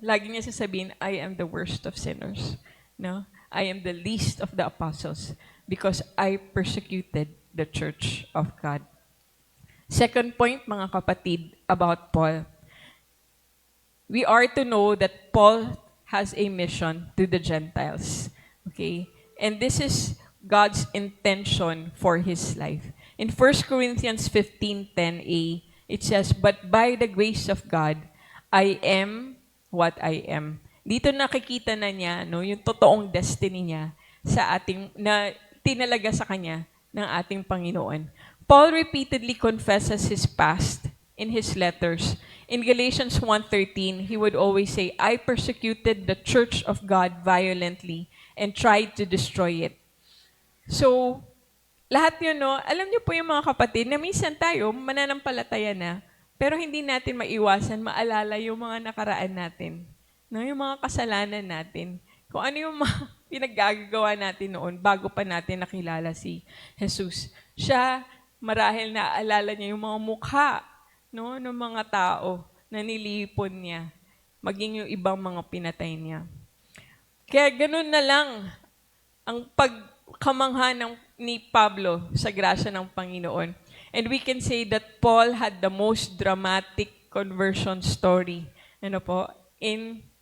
Lagi niya sasabihin, I am the worst of sinners. I am the least of the apostles because I persecuted the church of God. Second point, mga kapatid, about Paul. We are to know that Paul has a mission to the Gentiles. Okay? And this is God's intention for his life. In 1 Corinthians 15:10a, it says, but by the grace of God, I am what I am. Dito nakikita na niya, yung totoong destiny niya sa na tinalaga sa kanya ng ating Panginoon. Paul repeatedly confesses his past in his letters. In Galatians 1:13, he would always say, I persecuted the church of God violently and tried to destroy it. So, lahat yun, alam niyo po yung mga kapatid, na minsan tayo, mananampalataya na, pero hindi natin maiwasan, maalala yung mga nakaraan natin. Yung mga kasalanan natin. Kung ano yung mga pinaggagawa natin noon bago pa natin nakilala si Jesus. Siya, marahil naaalala niya yung mga mukha ng mga tao na nilipon niya, maging yung ibang mga pinatay niya. Kaya ganun na lang ang pagkamangha ni Pablo sa grasya ng Panginoon. And we can say that Paul had the most dramatic conversion story in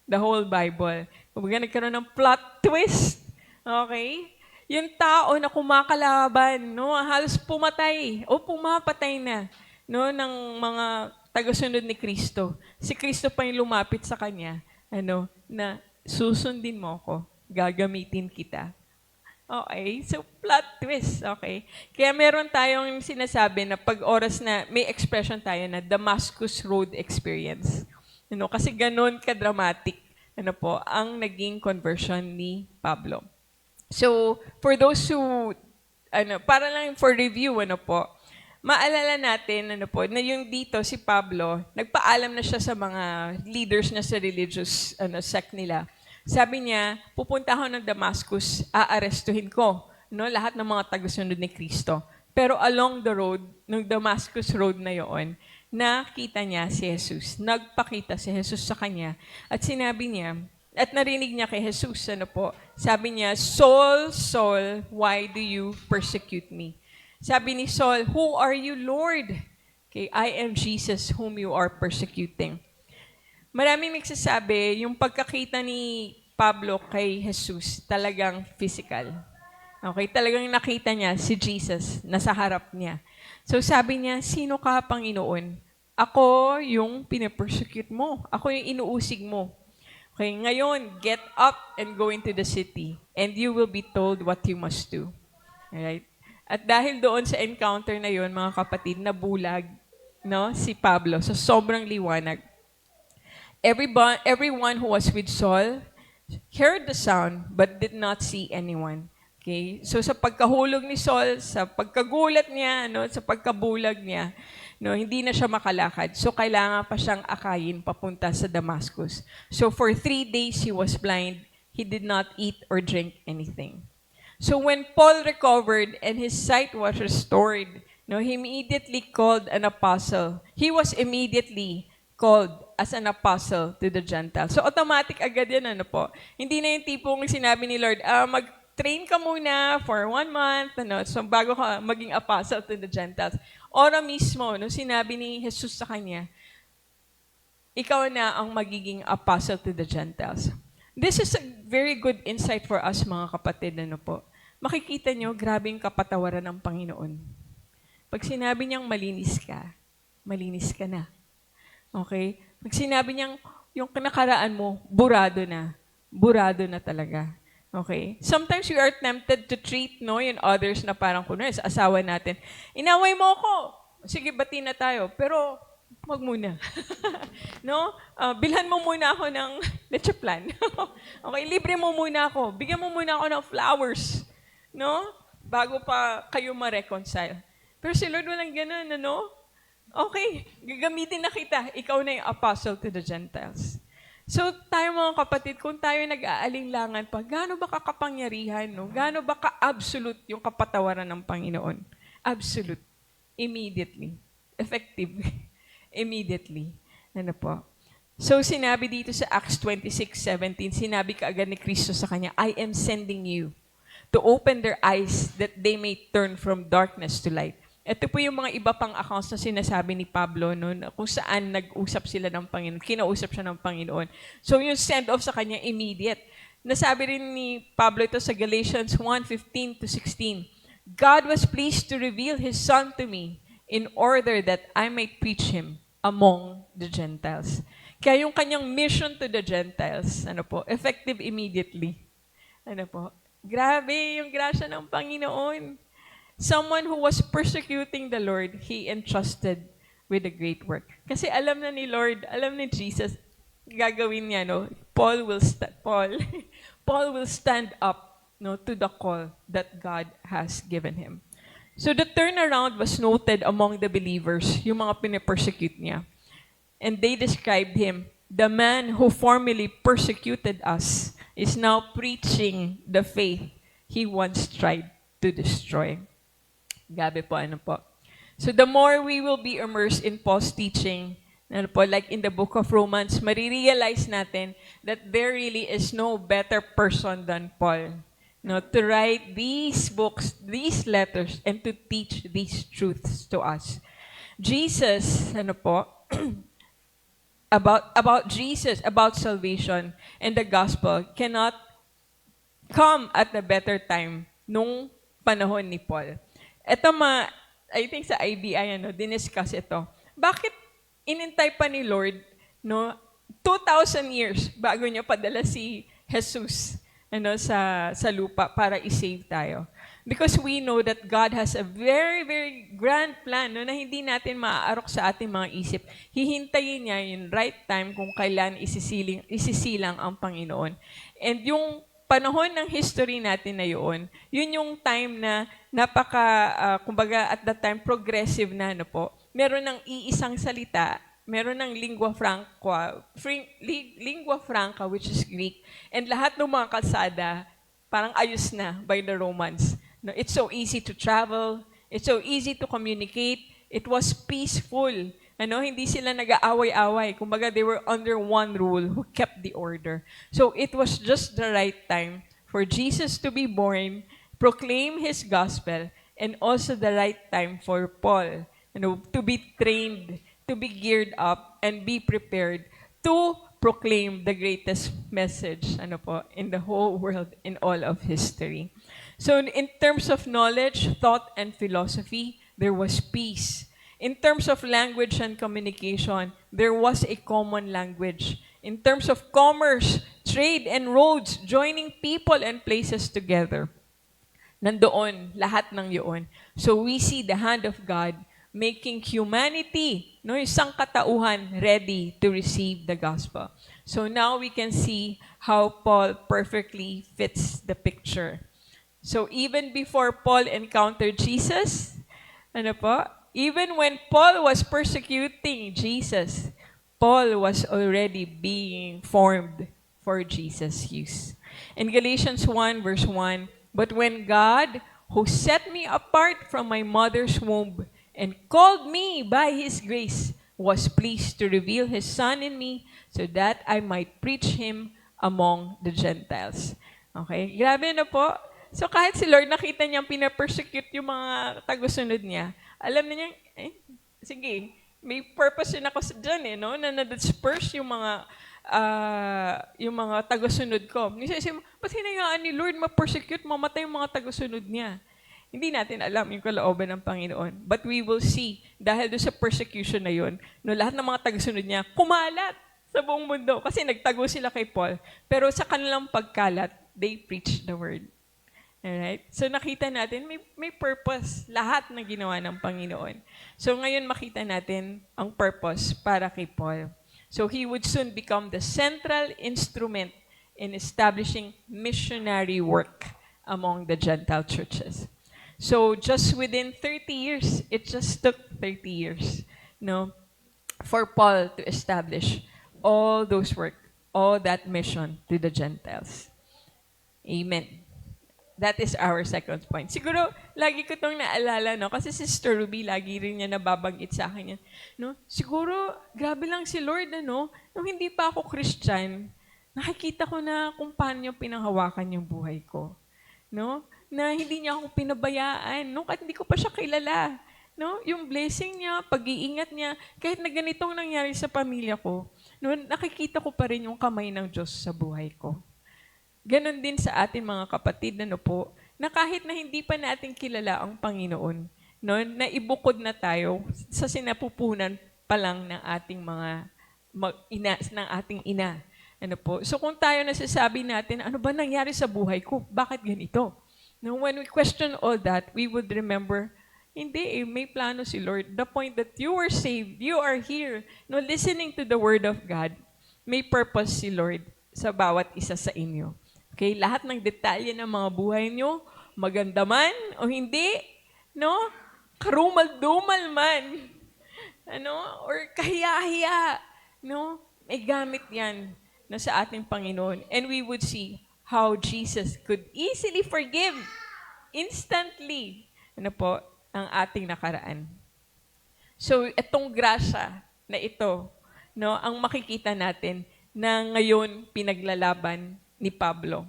the whole Bible. Kumbaga nagkaroon ng plot twist. Okay? Yung tao na kumakalaban, halos pumatay o pumapatay na ng mga tagasunod ni Kristo. Si Kristo pa yung lumapit sa kanya, na susundin mo ako, gagamitin kita. Okay, so plot twist, okay? Kaya meron tayong sinasabi na pag oras na, may expression tayo na Damascus Road experience. Kasi ganun ka-dramatic, ang naging conversion ni Pablo. So, for those who, para lang for review, maalala natin, na yung dito, si Pablo, nagpaalam na siya sa mga leaders na sa religious sect nila. Sabi niya, pupunta ako ng Damascus, aarestuhin ko, lahat ng mga tagasunod ni Kristo. Pero along the road, ng Damascus Road na yon, nakita niya si Jesus. Nagpakita si Jesus sa kanya. At sinabi niya, at narinig niya kay Jesus, sabi niya, Saul, Saul, why do you persecute me? Sabi ni Saul, who are you, Lord? Okay, I am Jesus whom you are persecuting. Maraming nagsasabi, yung pagkakita ni Pablo kay Jesus, talagang physical. Okay, talagang nakita niya si Jesus, nasa harap niya. So sabi niya, sino ka, Panginoon? Ako yung pinapersecute mo. Ako yung inuusig mo. Okay, ngayon, get up and go into the city, and you will be told what you must do. Alright? At dahil doon sa encounter na yon, mga kapatid, nabulag, si Pablo. So sobrang liwanag. Everyone who was with Saul heard the sound but did not see anyone. Okay? So sa pagkahulog ni Saul, sa pagkagulat niya, sa pagkabulag niya, hindi na siya makalakad. So kailangan pa siyang akayin papunta sa Damascus. So for 3 days he was blind. He did not eat or drink anything. So when Paul recovered and his sight was restored, he immediately called an apostle. He was immediately called as an apostle to the Gentiles. So automatic agad yan, Hindi na yung tipong sinabi ni Lord, mag-train ka muna for 1 month, so bago ka maging apostle to the Gentiles. Ora mismo, sinabi ni Jesus sa kanya, ikaw na ang magiging apostle to the Gentiles. This is a very good insight for us, mga kapatid, Makikita nyo, grabe yung kapatawaran ng Panginoon. Pag sinabi niyang malinis ka na. Okay? Pag sinabi niyang yung nakaraan mo, burado na talaga. Okay? Sometimes we are tempted to treat yung others na parang kunwari sa asawa natin. Inaway mo ako. Sige, bati na tayo. Pero, wag muna. Bilhan mo muna ako ng leche plan. Okay, libre mo muna ako. Bigyan mo muna ako ng flowers. Bago pa kayo ma-reconcile. Pero si Lord walang ganun, Okay, gagamitin na kita. Ikaw na yung apostle to the Gentiles. So, tayo mga kapatid, kung tayo nag-aalinlangan pa, gaano ba kakapangyarihan, gaano ba ka-absolute yung kapatawaran ng Panginoon? Absolute. Immediately. Effective. Immediately. So, sinabi dito sa Acts 26:17, sinabi kaagad ni Kristo sa kanya, I am sending you to open their eyes that they may turn from darkness to light. Ito po yung mga iba pang accounts na sinasabi ni Pablo, kung saan nag-usap sila ng Panginoon, kinausap siya ng Panginoon. So yung send-off sa kanya, immediate. Nasabi rin ni Pablo ito sa Galatians 1:15-16, God was pleased to reveal His Son to me in order that I might preach Him among the Gentiles. Kaya yung kanyang mission to the Gentiles, effective immediately. Grabe yung grasya ng Panginoon. Someone who was persecuting the Lord, He entrusted with a great work. Kasi alam na ni Lord, alam ni Jesus, gagawin niya, Paul will stand up to the call that God has given him. So the turnaround was noted among the believers, yung mga pinipersecute niya. And they described him, the man who formerly persecuted us is now preaching the faith he once tried to destroy. Gabi po, So the more we will be immersed in Paul's teaching, like in the book of Romans, marirealize natin that there really is no better person than Paul to write these books, these letters, and to teach these truths to us. Jesus, about Jesus, about salvation and the gospel cannot come at a better time nung panahon ni Paul. Ito I think sa IBI, diniscuss ito. Bakit inintay pa ni Lord, no, 2,000 years bago niya padala si Jesus sa lupa para i-save tayo. Because we know that God has a very, very grand plan na hindi natin maaarok sa ating mga isip. Hihintayin niya yung right time kung kailan isisilang ang Panginoon. And yung panahon ng history natin na yun yung time na kumbaga at that time, progressive na, meron ng iisang salita, meron ng lingua franca, which is Greek, and lahat ng mga kalsada, parang ayos na by the Romans. No, it's so easy to travel, it's so easy to communicate, it was peaceful. Hindi sila nag-aaway-away. Kumbaga, they were under one rule who kept the order. So it was just the right time for Jesus to be born, proclaim His gospel, and also the right time for Paul, to be trained, to be geared up, and be prepared to proclaim the greatest message in the whole world, in all of history. So in terms of knowledge, thought, and philosophy, there was peace. In terms of language and communication, there was a common language. In terms of commerce, trade, and roads, joining people and places together, nandoon lahat ng yun. So we see the hand of God making humanity, yung sangkatauhan, ready to receive the gospel. So now we can see how Paul perfectly fits the picture. So even before Paul encountered Jesus, even when Paul was persecuting Jesus, Paul was already being formed for Jesus' use. In Galatians 1 verse 1, but when God, who set me apart from my mother's womb and called me by His grace, was pleased to reveal His Son in me so that I might preach Him among the Gentiles. Okay, grabe na po. So kahit si Lord nakita niyang pinapersecute yung mga tagusunod niya, alam na niya, sige, may purpose yun ako dyan na na-disperse yung mga tagusunod ko. Kasi ba't hinayaan ni Lord ma-persecute, mamatay yung mga tagusunod niya? Hindi natin alam yung kalooban ng Panginoon. But we will see, dahil doon sa persecution na yun, lahat ng mga tagusunod niya, kumalat sa buong mundo. Kasi nagtago sila kay Paul. Pero sa kanilang pagkalat, they preached the word. Alright? So nakita natin, may purpose lahat na ginawa ng Panginoon. So ngayon makita natin ang purpose para kay Paul. So he would soon become the central instrument in establishing missionary work among the Gentile churches. So just within 30 years, it just took 30 years, for Paul to establish all those work, all that mission to the Gentiles. Amen. That is our second point. Siguro, lagi ko itong naalala, kasi Sister Ruby, lagi rin niya nababanggit sa akin yan. Siguro, grabe lang si Lord, nung hindi pa ako Christian, nakikita ko na kung paano niya pinanghawakan yung buhay ko. Na hindi niya ako pinabayaan, kahit hindi ko pa siya kilala. Yung blessing niya, pag-iingat niya, kahit na ganitong nangyari sa pamilya ko, nakikita ko pa rin yung kamay ng Diyos sa buhay ko. Ganon din sa ating mga kapatid na kahit na hindi pa natin kilala ang Panginoon, na ibukod na tayo sa sinapupunan pa lang ng ating ina. So kung tayo nasasabi natin, ano ba nangyari sa buhay ko? Bakit ganito? When we question all that, we would remember, hindi may plano si Lord. The point that you were saved, you are here, listening to the Word of God, may purpose si Lord sa bawat isa sa inyo. Okay, lahat ng detalye ng mga buhay nyo, maganda man o hindi, karumal-dumal man, or kahiya-hiya, may gamit yan sa ating Panginoon. And we would see how Jesus could easily forgive instantly, ang ating nakaraan. So, itong grasya na ito, ang makikita natin na ngayon pinaglalaban ni Pablo.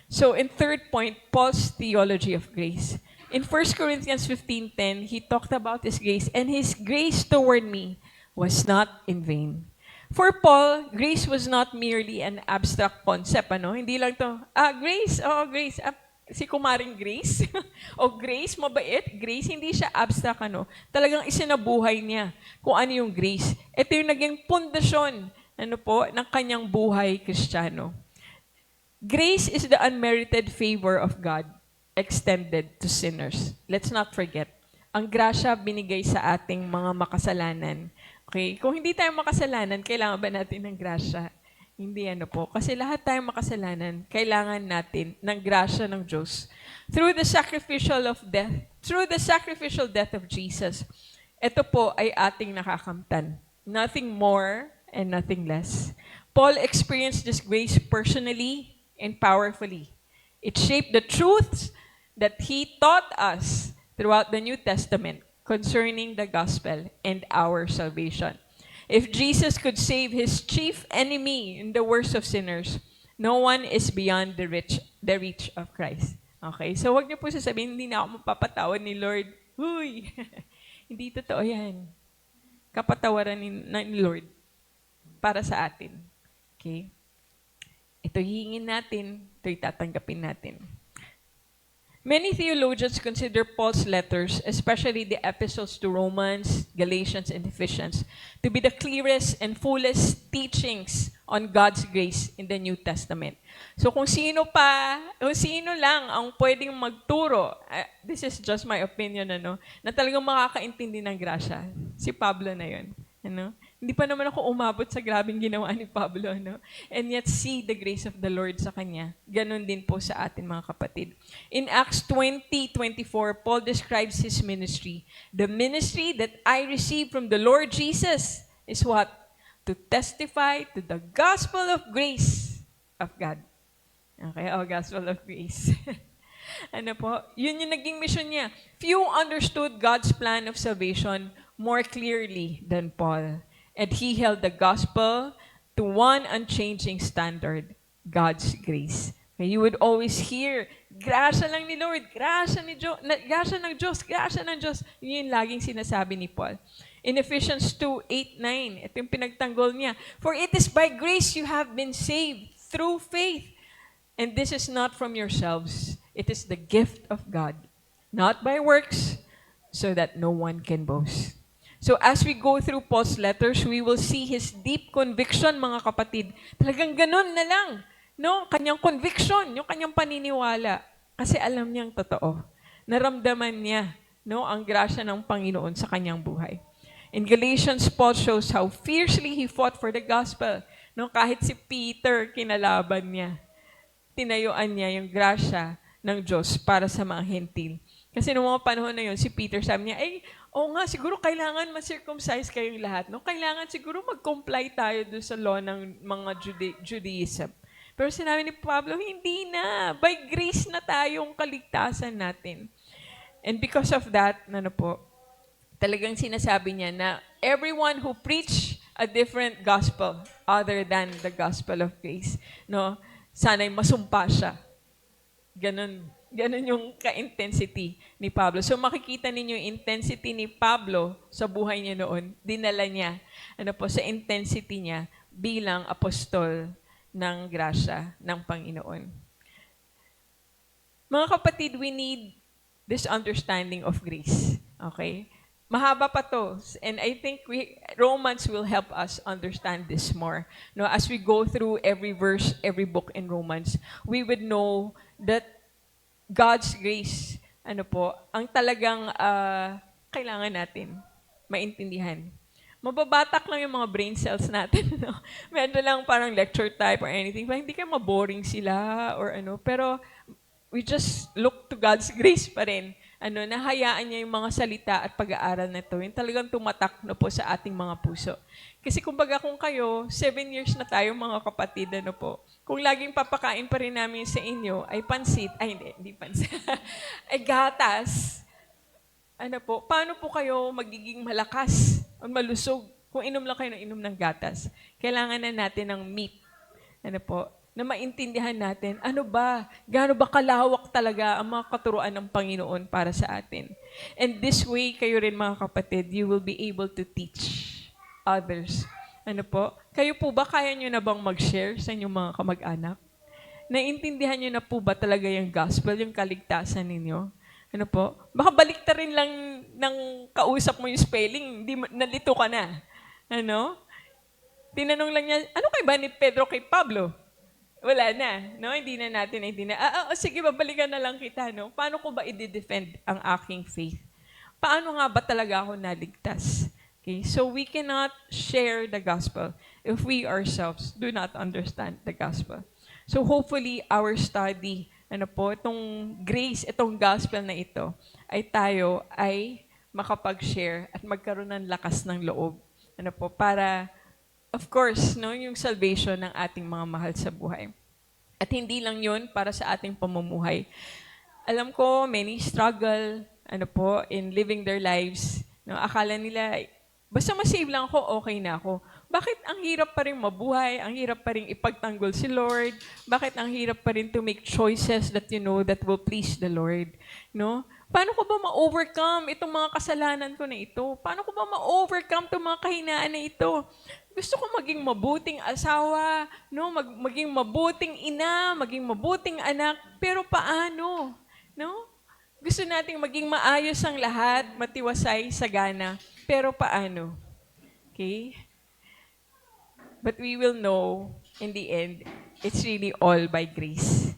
So in third point, Paul's theology of grace. In 1 Corinthians 15:10, he talked about his grace, and his grace toward me was not in vain. For Paul, grace was not merely an abstract concept, Hindi lang to, grace, grace. si Kumaring Grace. O Grace, mabait. Grace, hindi siya abstract, Talagang isinabuhay niya kung ano yung grace. Ito yung naging pundasyon, ng kanyang buhay Kristiyano. Grace is the unmerited favor of God extended to sinners. Let's not forget. Ang grasya binigay sa ating mga makasalanan. Okay? Kung hindi tayo makasalanan, kailangan ba natin ng grasya? Hindi po. Kasi lahat tayo makasalanan, kailangan natin ng grasya ng Diyos. Through the sacrificial death of Jesus, ito po ay ating nakakamtan. Nothing more and nothing less. Paul experienced this grace personally and powerfully. It shaped the truths that he taught us throughout the New Testament concerning the gospel and our salvation. If Jesus could save his chief enemy in the worst of sinners, no one is beyond the reach of Christ. Okay? So wag niyo po sasabihin, hindi na ako mapapatawad ni Lord. Huy! Hindi totoo yan. Kapatawaran ni Lord para sa atin. Okay? Ito hihingin natin, ito tatanggapin natin. Many theologians consider Paul's letters, especially the epistles to Romans, Galatians, and Ephesians, to be the clearest and fullest teachings on God's grace in the New Testament. So kung sino lang ang pwedeng magturo, this is just my opinion, na talagang makakaintindi ng grasya, si Pablo na yun. Hindi pa naman ako umabot sa grabing ginawa ni Pablo, And yet see the grace of the Lord sa kanya. Ganon din po sa atin, mga kapatid. In Acts 20:24, Paul describes his ministry. The ministry that I received from the Lord Jesus is what? To testify to the gospel of grace of God. Okay, gospel of grace. Yun yung naging mission niya. Few understood God's plan of salvation more clearly than Paul. And he held the gospel to one unchanging standard, God's grace. And you would always hear, grasya lang ni Lord, grasya ng Diyos. Yun yung laging sinasabi ni Paul. In Ephesians 2:8-9, ito yung pinagtanggol niya. For it is by grace you have been saved through faith. And this is not from yourselves. It is the gift of God, not by works, so that no one can boast. So as we go through Paul's letters, we will see his deep conviction, mga kapatid. Talagang ganun na lang. Kanyang conviction, yung kanyang paniniwala. Kasi alam niyang totoo. Naramdaman niya, ang grasya ng Panginoon sa kanyang buhay. In Galatians, Paul shows how fiercely he fought for the gospel. Kahit si Peter, kinalaban niya. Tinayuan niya yung grasya ng Diyos para sa mga hentil. Kasi noong mga panahon na yun, si Peter sabi niya, siguro kailangan ma-circumcise kayong lahat. Kailangan siguro mag-comply tayo doon sa law ng mga Judaism. Pero sinabi ni Pablo, hindi na. By grace na tayong kaligtasan natin. And because of that, talagang sinasabi niya na everyone who preach a different gospel other than the gospel of grace, sana'y masumpa siya. Ganun yung ka-intensity ni Pablo. So makikita ninyo yung intensity ni Pablo sa buhay niya noon. Dinala niya sa intensity niya bilang apostol ng grasya ng Panginoon. Mga kapatid, we need this understanding of grace. Okay? Mahaba pa to. And I think Romans will help us understand this more. As we go through every verse, every book in Romans, we would know that God's grace, ang talagang kailangan natin maintindihan. Mababatak lang yung mga brain cells natin. Medyo lang parang lecture type or anything. Hindi kayo maboring sila or Pero we just look to God's grace pa rin. Nahayaan niya yung mga salita at pag-aaral na ito. Yung talagang tumatak po sa ating mga puso. Kasi kumbaga kung kayo, 7 years na tayo mga kapatid, kung laging papakain pa rin namin sa inyo, ay pansit, hindi pansit, ay gatas, paano po kayo magiging malakas o malusog kung inom lang kayo ng inom ng gatas? Kailangan na natin ng meat, na maintindihan natin, gaano ba kalawak talaga ang mga katuruan ng Panginoon para sa atin. And this way, kayo rin mga kapatid, you will be able to teach others. Kayo po ba, kaya nyo na bang mag-share sa inyong mga kamag-anak? Naintindihan niyo na po ba talaga yung gospel, yung kaligtasan ninyo? Ano po? Baka baliktarin lang ng kausap mo yung spelling, nalito ka na. Ano? Tinanong lang niya, ano kay ba ni Pedro kay Pablo? Wala na, no? Hindi na natin, hindi na. Sige, babalikan na lang kita, no? Paano ko ba i-defend ang aking faith? Paano nga ba talaga ako naligtas? Okay, so we cannot share the gospel if we ourselves do not understand the gospel. So hopefully, our study, itong grace, itong gospel na ito, tayo ay makapag-share at magkaroon ng lakas ng loob. Para, of course, no, yung salvation ng ating mga mahal sa buhay. At hindi lang yun para sa ating pamumuhay. Alam ko, many struggle, in living their lives. No, akala nila, basta masave lang ako, okay na ako. Bakit ang hirap pa rin mabuhay? Ang hirap pa rin ipagtanggol si Lord? Bakit ang hirap pa rin to make choices that you know that will please the Lord? No? Paano ko ba ma-overcome itong mga kasalanan ko na ito? Paano ko ba ma-overcome itong mga kahinaan na ito? Gusto ko maging mabuting asawa, no? Maging mabuting ina, maging mabuting anak, pero paano? No? Gusto nating maging maayos ang lahat, matiwasay, sagana, pero paano? Okay? But we will know, in the end, it's really all by grace.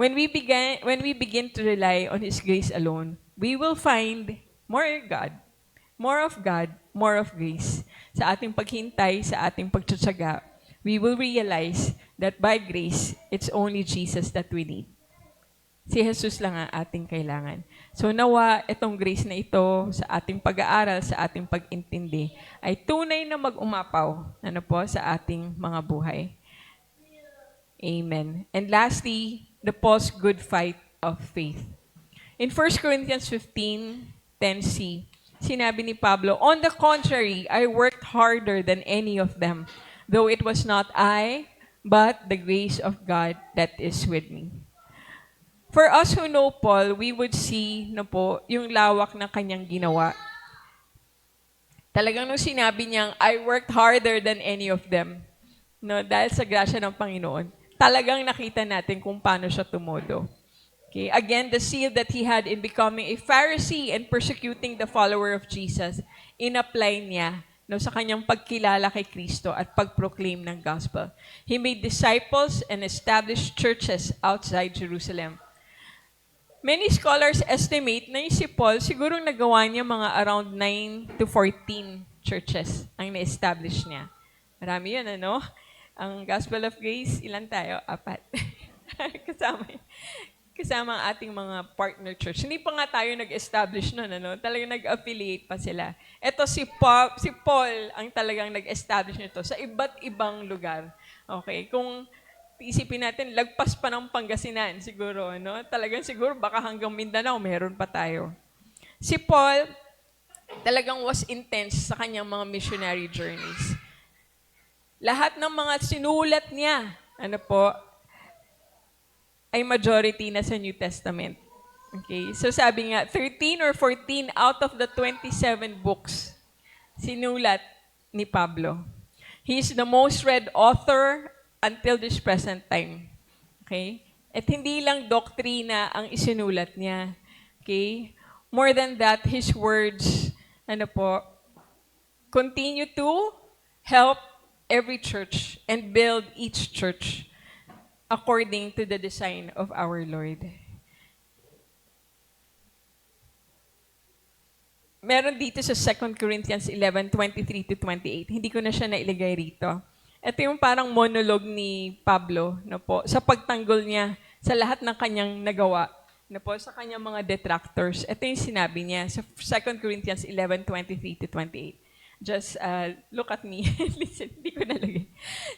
When we begin to rely on His grace alone, we will find more God, more of God, more of grace. Sa ating paghintay, sa ating pagtsatsaga, we will realize that by grace, it's only Jesus that we need. Si Jesus lang ang ating kailangan. So nawa itong grace na ito sa ating pag-aaral, sa ating pag-intindi, ay tunay na mag-umapaw sa ating mga buhay. Amen. And lastly, the Paul's good fight of faith. In 1 Corinthians 15:10c, sinabi ni Pablo, "On the contrary, I worked harder than any of them, though it was not I, but the grace of God that is with me." For us who know Paul, we would see yung lawak ng kanyang ginawa. Talagang nung sinabi niyang, I worked harder than any of them, no, dahil sa grasya ng Panginoon, talagang nakita natin kung paano siya tumodo. Okay? Again, the zeal that he had in becoming a Pharisee and persecuting the follower of Jesus, in-apply niya sa kanyang pagkilala kay Kristo at pag-proclaim ng gospel. He made disciples and established churches outside Jerusalem. Many scholars estimate na si Paul, siguro nagawa niya mga around 9 to 14 churches ang na-establish niya. Marami yun, ano? Ang Gospel of Grace, ilan tayo? 4. kasama ang ating mga partner church. Hindi pa nga tayo nag-establish nun, ano? Talagang nag-affiliate pa sila. Ito si Paul ang talagang nag-establish nito sa iba't ibang lugar. Okay? Kung isipin natin, lagpas pa ng Pangasinan siguro, no? Talagang siguro baka hanggang Mindanao meron pa tayo. Si Paul talagang was intense sa kanyang mga missionary journeys. Lahat ng mga sinulat niya, ay majority na sa New Testament. Okay? So sabi nga, 13 or 14 out of the 27 books sinulat ni Pablo. He is the most read author until this present time. Okay? At hindi lang doktrina ang isinulat niya. Okay? More than that, his words, continue to help every church and build each church according to the design of our Lord. Meron dito sa 2 Corinthians 11:23 to 28. Hindi ko na siya nailagay rito. Ito yung parang monologue ni Pablo sa pagtanggol niya sa lahat ng kanyang nagawa sa kanyang mga detractors. Ito yung sinabi niya sa 2 Corinthians 11:23 to 28. Just look at me. Listen, hindi ko nalagay.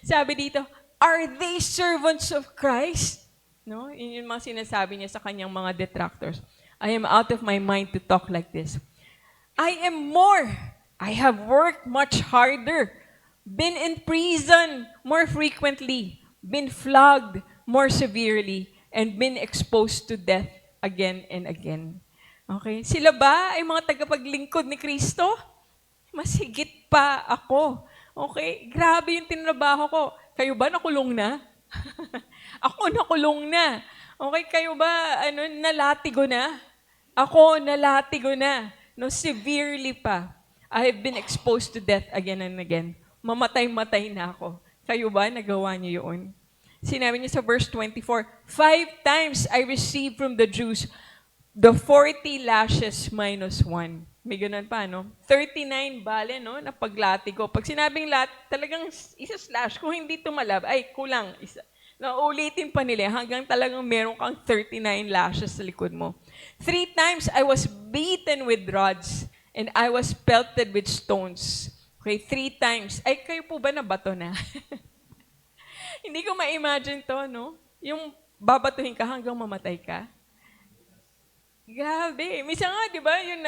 Sabi dito, are they servants of Christ? No? Yun yung mga sinasabi niya sa kanyang mga detractors. I am out of my mind to talk like this. I am more. I have worked much harder. Been in prison more frequently, been flogged more severely, and been exposed to death again and again. Okay? Sila ba ay mga tagapaglingkod ni Kristo? Mas higit pa ako. Okay? Grabe yung tinrabaho ko. Kayo ba nakulong na? Ako nakulong na. Okay, kayo ba, nalatigo na? Ako, nalatigo na. No, severely pa. I have been exposed to death again and again. Mamatay-matay na ako. Kayo ba, nagawa niyo yun? Sinabi niya sa verse 24, 5 times I received from the Jews the 40 lashes minus 1. May ganun pa, no? 39 bale, no? Na paglati ko. Pag sinabing talagang isa-slash. Kung hindi tumalab, ay, kulang. Naulitin pa nila hanggang talagang meron kang 39 lashes sa likod mo. 3 times I was beaten with rods and I was pelted with stones. Okay, 3 times. Ay, kayo po ba nabato na? Hindi ko ma-imagine to, no? Yung babatuhin ka hanggang mamatay ka. Grabe. Minsan nga, di ba, yung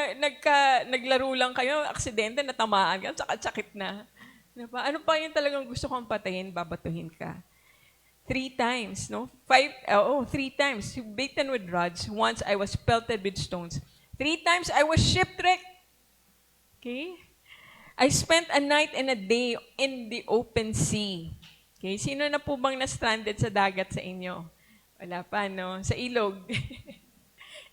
naglaro lang kayo, aksidente, natamaan ka, sakit na. Diba? Ano pa yung talagang gusto kong patayin, babatuhin ka? 3 times, no? 3 times. Beaten with rods. Once I was pelted with stones. 3 times I was shipwrecked. Okay? I spent a night and a day in the open sea. Okay? Sino na po bang na-stranded sa dagat sa inyo? Wala pa, no? Sa ilog.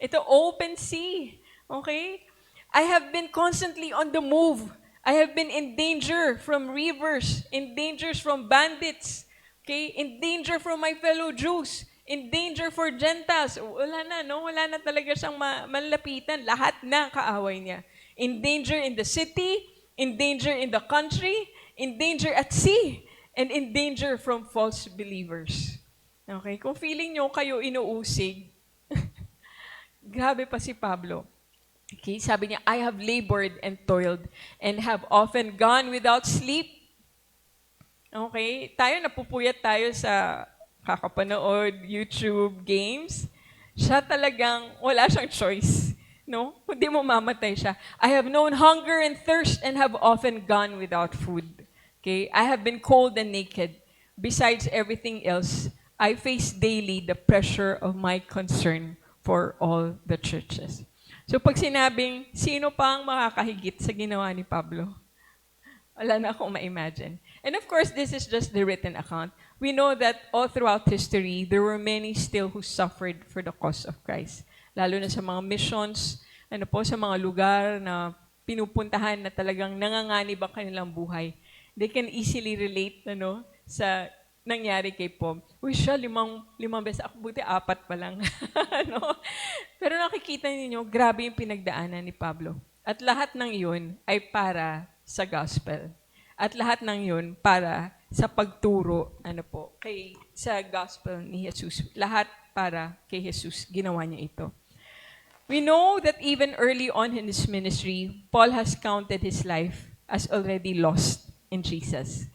Ito, open sea. Okay? I have been constantly on the move. I have been in danger from rivers, in dangers from bandits, okay? In danger from my fellow Jews, in danger for Gentiles. Wala na, no? Wala na talaga siyang malapitan. Lahat na kaaway niya. In danger in the city, in danger in the country, in danger at sea, and in danger from false believers. Okay? Kung feeling nyo kayo inuusig, grabe pa si Pablo. Okay? Sabi niya, I have labored and toiled and have often gone without sleep. Okay? Tayo, napupuyat tayo sa kakapanood, YouTube, games. Siya talagang, wala siyang choice. No? Kundi mo mamatay siya. I have known hunger and thirst and have often gone without food. Okay? I have been cold and naked. Besides everything else, I face daily the pressure of my concern for all the churches. So pag sinabing, sino pa ang makakahigit sa ginawa ni Pablo? Wala na akong ma-imagine. And of course, this is just the written account. We know that all throughout history, there were many still who suffered for the cause of Christ. Lalo na sa mga missions, sa mga lugar na pinupuntahan na talagang nanganganib ang kanilang buhay. They can easily relate sa nangyari kay Paul. Uy, siya, limang beses. Ako buti, 4 pa lang. Pero nakikita ninyo, grabe yung pinagdaanan ni Pablo. At lahat ng iyon ay para sa gospel. At lahat ng yun para sa pagturo, sa gospel ni Jesus. Lahat para kay Jesus, ginawa niya ito. We know that even early on in his ministry, Paul has counted his life as already lost in Jesus.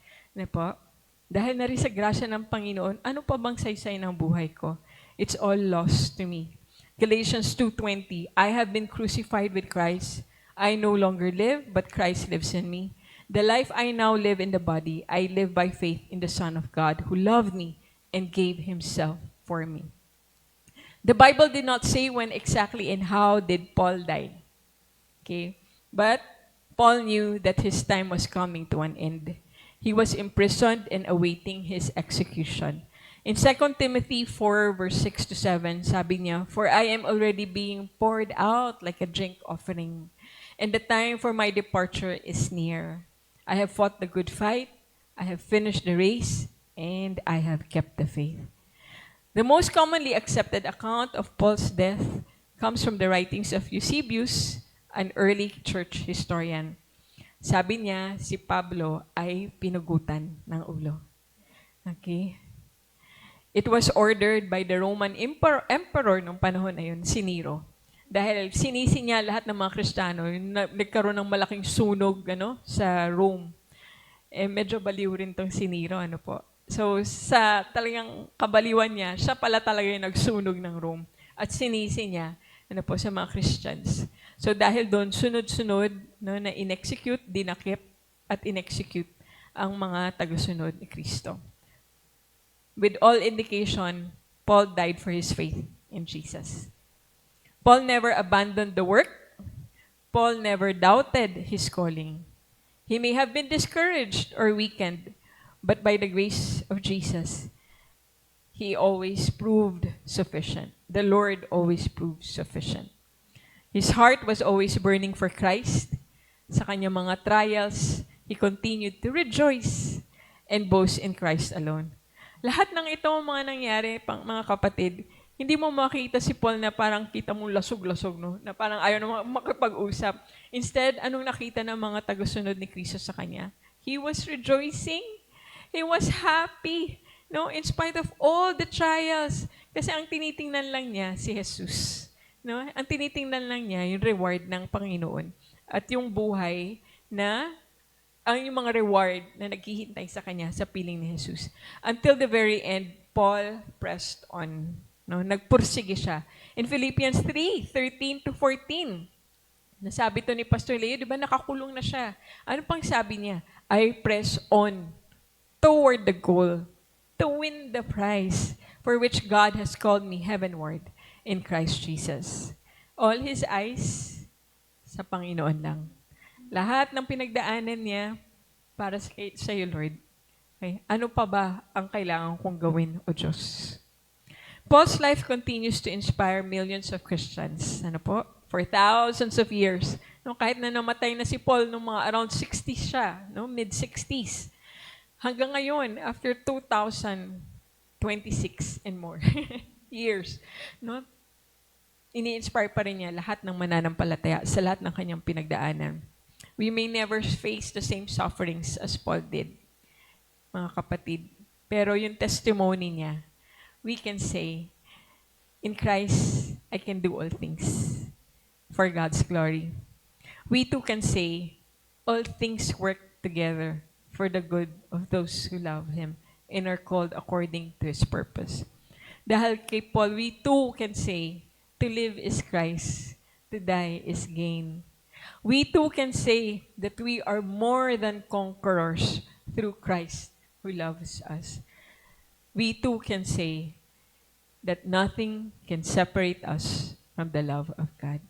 Dahil na rin sa grasya ng Panginoon, ano pa bang saysay ng buhay ko? It's all lost to me. Galatians 2:20, I have been crucified with Christ. I no longer live, but Christ lives in me. The life I now live in the body, I live by faith in the Son of God, who loved me and gave himself for me. The Bible did not say when exactly and how did Paul die. Okay? But Paul knew that his time was coming to an end. He was imprisoned and awaiting his execution. In 2 Timothy 4, verse 6 to 7, sabi niya, For I am already being poured out like a drink offering, and the time for my departure is near. I have fought the good fight, I have finished the race, and I have kept the faith. The most commonly accepted account of Paul's death comes from the writings of Eusebius, an early church historian. Sabi niya, si Pablo ay pinugutan ng ulo. Okay? It was ordered by the Roman emperor nung panahon na yun, si Nero. Dahil sinisi niya lahat ng mga Kristiyano, nagkaroon ng malaking sunog sa Rome. Medyo baliw rin tong si Nero, So, sa talagang kabaliwan niya, siya pala talaga yung nagsunog ng Rome. At sinisi niya, sa mga Christians. So, dahil doon, sunod-sunod, na in-execute, dinakip, at in-execute ang mga tagasunod ni Kristo. With all indication, Paul died for his faith in Jesus. Paul never abandoned the work. Paul never doubted his calling. He may have been discouraged or weakened, but by the grace of Jesus, he always proved sufficient. The Lord always proved sufficient. His heart was always burning for Christ. Sa kanyang mga trials, he continued to rejoice and boast in Christ alone. Lahat ng ito mga nangyari, mga kapatid, hindi mo makita si Paul na parang kita mo lasog-lasog, no? Na parang ayaw na makipag-usap. Instead, anong nakita ng mga tagasunod ni Kristo sa kanya? He was rejoicing. He was happy. No, in spite of all the trials. Kasi ang tinitingnan lang niya si Jesus. No? Ang tinitingnan lang niya yung reward ng Panginoon. At yung buhay na, yung mga reward na naghihintay sa kanya sa piling ni Jesus. Until the very end, Paul pressed on. No? Nagpursige siya. In Philippians 3:13-14, nasabi to ni Pastor Leo, di ba nakakulong na siya? Ano pang sabi niya? I press on toward the goal to win the prize for which God has called me heavenward in Christ Jesus. All his eyes sa Panginoon lang. Lahat ng pinagdaanan niya para sa iyo, Lord. Okay? Ano pa ba ang kailangan kong gawin, O Diyos? Paul's life continues to inspire millions of Christians. Ano po? For thousands of years. No, kahit na namatay na si Paul nung mga around 60s siya, no, mid-60s. Hanggang ngayon, after 2026 and more years, no, ini-inspire pa rin niya lahat ng mananampalataya sa lahat ng kanyang pinagdaanan. We may never face the same sufferings as Paul did, mga kapatid. Pero yung testimony niya, we can say, in Christ, I can do all things for God's glory. We too can say, all things work together for the good of those who love Him and are called according to His purpose. Dahil kay Paul, we too can say, to live is Christ, to die is gain. We too can say that we are more than conquerors through Christ who loves us. We too can say that nothing can separate us from the love of God.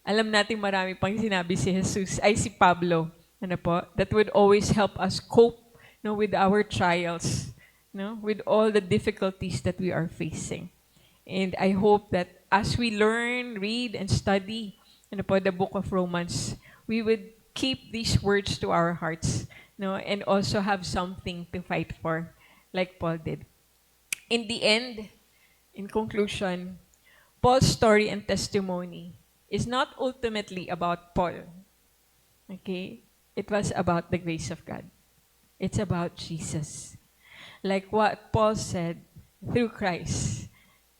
Alam natin marami pang sinabi si Pablo, ano po, that would always help us cope, no, with our trials, no, with all the difficulties that we are facing. And I hope that as we learn, read, and study, ano po, the book of Romans, we would keep these words to our hearts, no, and also have something to fight for, like Paul did. In the end, in conclusion, Paul's story and testimony is not ultimately about Paul. Okay? It was about the grace of God. It's about Jesus. Like what Paul said, through Christ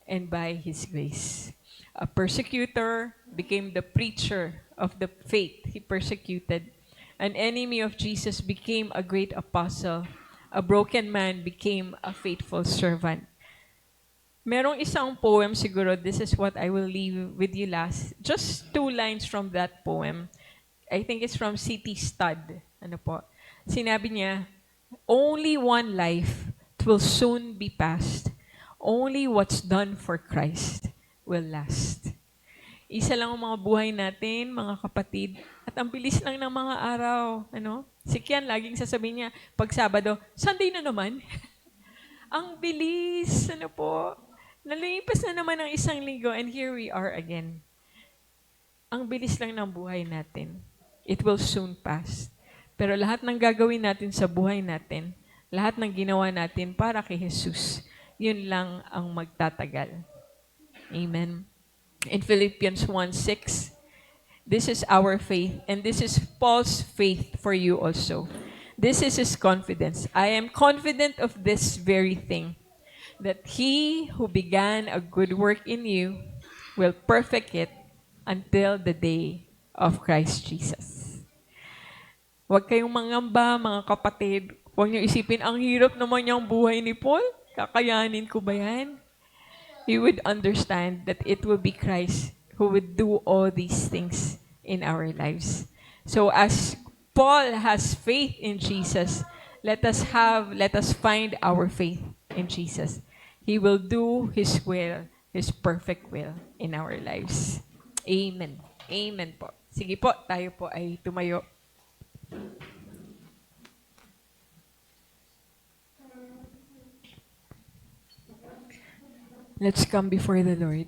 and by His grace. A persecutor became the preacher of the faith he persecuted. An enemy of Jesus became a great apostle. A broken man became a faithful servant. Merong isang poem siguro, this is what I will leave with you last. Just 2 lines from that poem. I think it's from C.T. Studd. Ano po? Sinabi niya, only one life will soon be past. Only what's done for Christ will last. Isa lang ang mga buhay natin, mga kapatid. At ang bilis lang ng mga araw. Ano? Si Kian laging sasabihin niya, pag Sabado, Sunday na naman. Ang bilis. Ano po? Nalipas na naman ang isang linggo and here we are again. Ang bilis lang ng buhay natin. It will soon pass. Pero lahat ng gagawin natin sa buhay natin, lahat ng ginawa natin para kay Jesus, yun lang ang magtatagal. Amen. In Philippians 1:6, this is our faith, and this is Paul's faith for you also. This is his confidence. I am confident of this very thing, that He who began a good work in you will perfect it until the day of Christ Jesus. Huwag kayong mangamba, mga kapatid. Huwag niyo isipin, ang hirap naman yung buhay ni Paul. Kakayanin ko ba yan? You would understand that it will be Christ who would do all these things in our lives. So as Paul has faith in Jesus, let us find our faith in Jesus. He will do His will, His perfect will in our lives. Amen. Amen po. Sige po, tayo po ay tumayo. Let's come before the Lord.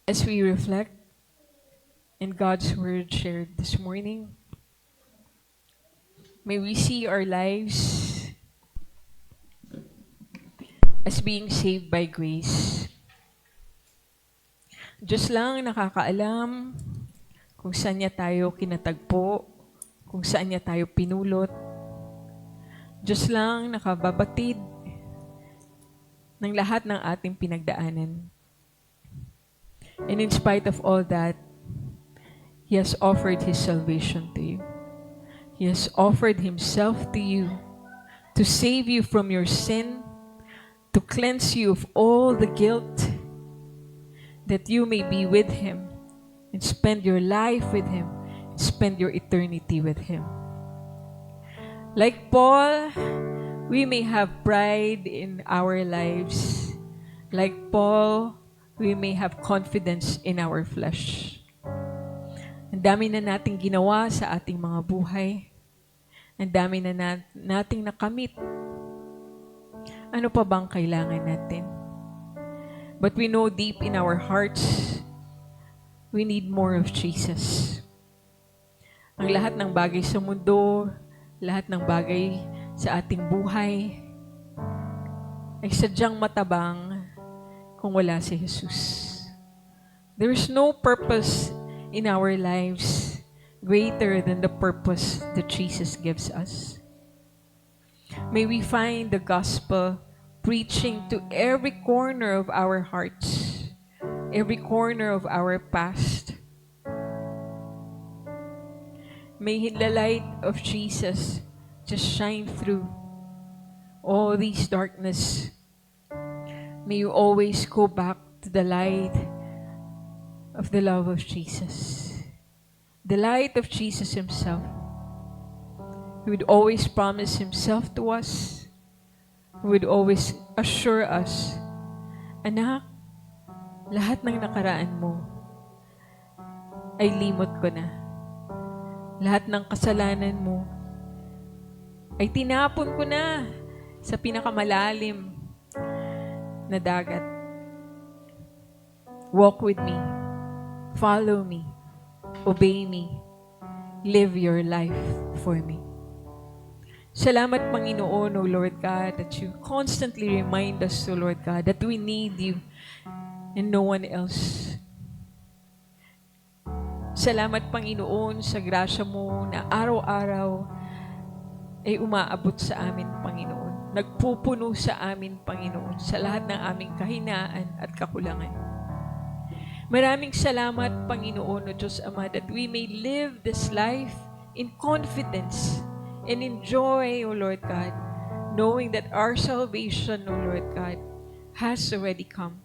As we reflect in God's word shared this morning, may we see our lives as being saved by grace. Diyos lang nakakaalam kung saan niya tayo kinatagpo, kung saan niya tayo pinulot. Diyos lang nakababatid ng lahat ng ating pinagdaanan. And in spite of all that, He has offered His salvation to you. He has offered Himself to you to save you from your sin, to cleanse you of all the guilt, that you may be with Him and spend your life with Him, and spend your eternity with Him. Like Paul, we may have pride in our lives. Like Paul, we may have confidence in our flesh. Ang dami na nating ginawa sa ating mga buhay. Ang dami na nating nakamit. Ano pa bang kailangan natin? But we know deep in our hearts, we need more of Jesus. Ang lahat ng bagay sa mundo, lahat ng bagay sa ating buhay, ay sadyang matabang kung wala si Jesus. There is no purpose in our lives greater than the purpose that Jesus gives us. May we find the gospel preaching to every corner of our hearts, every corner of our past. May the light of Jesus just shine through all these darkness. May you always go back to the light of the love of Jesus. The light of Jesus Himself. He would always promise Himself to us. He would always assure us, anak, lahat ng nakaraan mo ay limot ko na. Lahat ng kasalanan mo ay tinapon ko na sa pinakamalalim na dagat. Walk with me. Follow me. Obey me. Live your life for me. Salamat, Panginoon, O Lord God, that you constantly remind us, O Lord God, that we need you and no one else. Salamat, Panginoon, sa grasya mo na araw-araw ay umaabot sa amin, Panginoon. Nagpupuno sa amin, Panginoon, sa lahat ng aming kahinaan at kakulangan. Maraming salamat, Panginoon, O Diyos Ama, that we may live this life in confidence and enjoy, O Lord God, knowing that our salvation, O Lord God, has already come.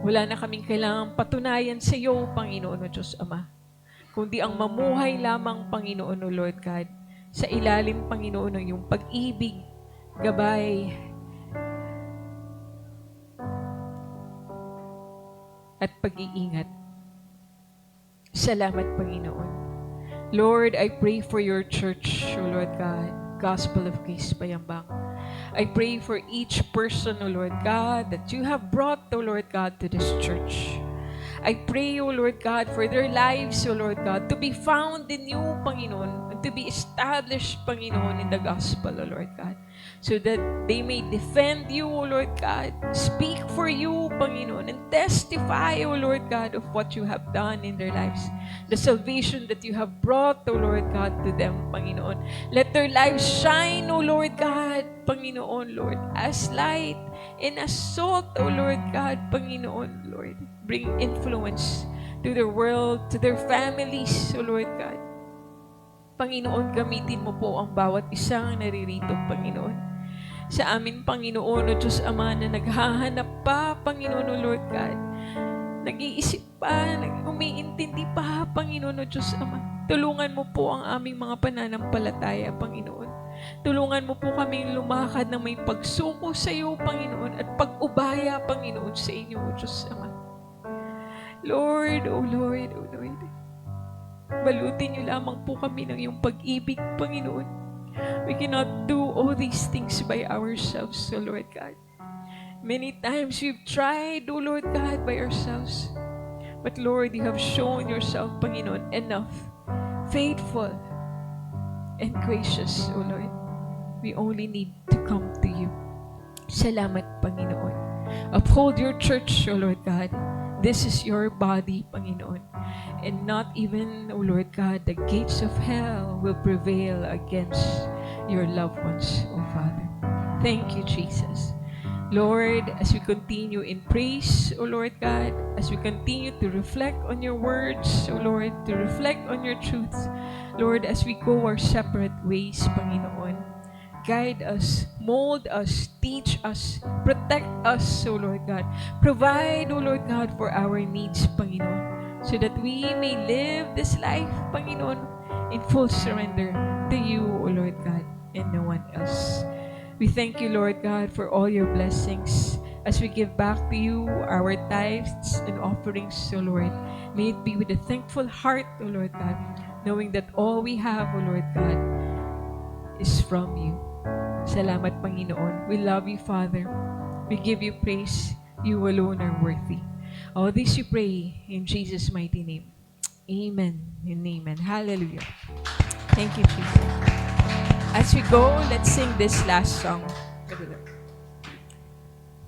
Wala na kaming kailangang patunayan sa iyo, Panginoon, O Diyos Ama, kundi ang mamuhay lamang, Panginoon, O Lord God, sa ilalim, Panginoon, ng iyong pag-ibig, gabay, at pag-iingat. Salamat, Panginoon. Lord, I pray for your church, O Lord God, Gospel of Grace Bayambang. I pray for each person, O Lord God, that you have brought, O Lord God, to this church. I pray, O Lord God, for their lives, O Lord God, to be found in you, Panginoon, and to be established, Panginoon, in the gospel, O Lord God, so that they may defend you, O Lord God, speak for you, Panginoon, and testify, O Lord God, of what you have done in their lives, the salvation that you have brought, O Lord God, to them, Panginoon. Let their lives shine, O Lord God, Panginoon, Lord, as light and as salt, O Lord God, Panginoon, Lord. Bring influence to their world, to their families, O Lord God. Panginoon, gamitin mo po ang bawat isang naririto, Panginoon. Sa amin, Panginoon, O Diyos Ama, na naghahanap pa, Panginoon, O Lord God. Nag-iisip pa, umiintindi pa, Panginoon, O Diyos Ama. Tulungan mo po ang aming mga pananampalataya, Panginoon. Tulungan mo po kaming lumakad na may pagsuko sa iyo, Panginoon, at pag-ubaya, Panginoon, sa inyo, O Diyos Ama. Lord, O Lord, O Lord, balutin niyo lamang po kami ng iyong pag-ibig, Panginoon. We cannot do all these things by ourselves, O Lord God. Many times we've tried, O Lord God, by ourselves. But Lord, you have shown yourself, Panginoon, enough, faithful, and gracious, O Lord. We only need to come to you. Salamat, Panginoon. Uphold your church, O Lord God. This is your body, Panginoon. And not even, O Lord God, the gates of hell will prevail against your loved ones, O Father. Thank you, Jesus. Lord, as we continue in praise, O Lord God, as we continue to reflect on your words, O Lord, to reflect on your truths, Lord, as we go our separate ways, Panginoon, guide us, mold us, teach us, protect us, O Lord God. Provide, O Lord God, for our needs, Panginoon, so that we may live this life, Panginoon, in full surrender to you, O Lord God, and no one else. We thank you, Lord God, for all your blessings as we give back to you our tithes and offerings, O Lord. May it be with a thankful heart, O Lord God, knowing that all we have, O Lord God, is from you. Salamat, Panginoon. We love you, Father. We give you praise. You alone are worthy. All this we pray in Jesus' mighty name. Amen and amen. Hallelujah. Thank you, Jesus. As we go, let's sing this last song.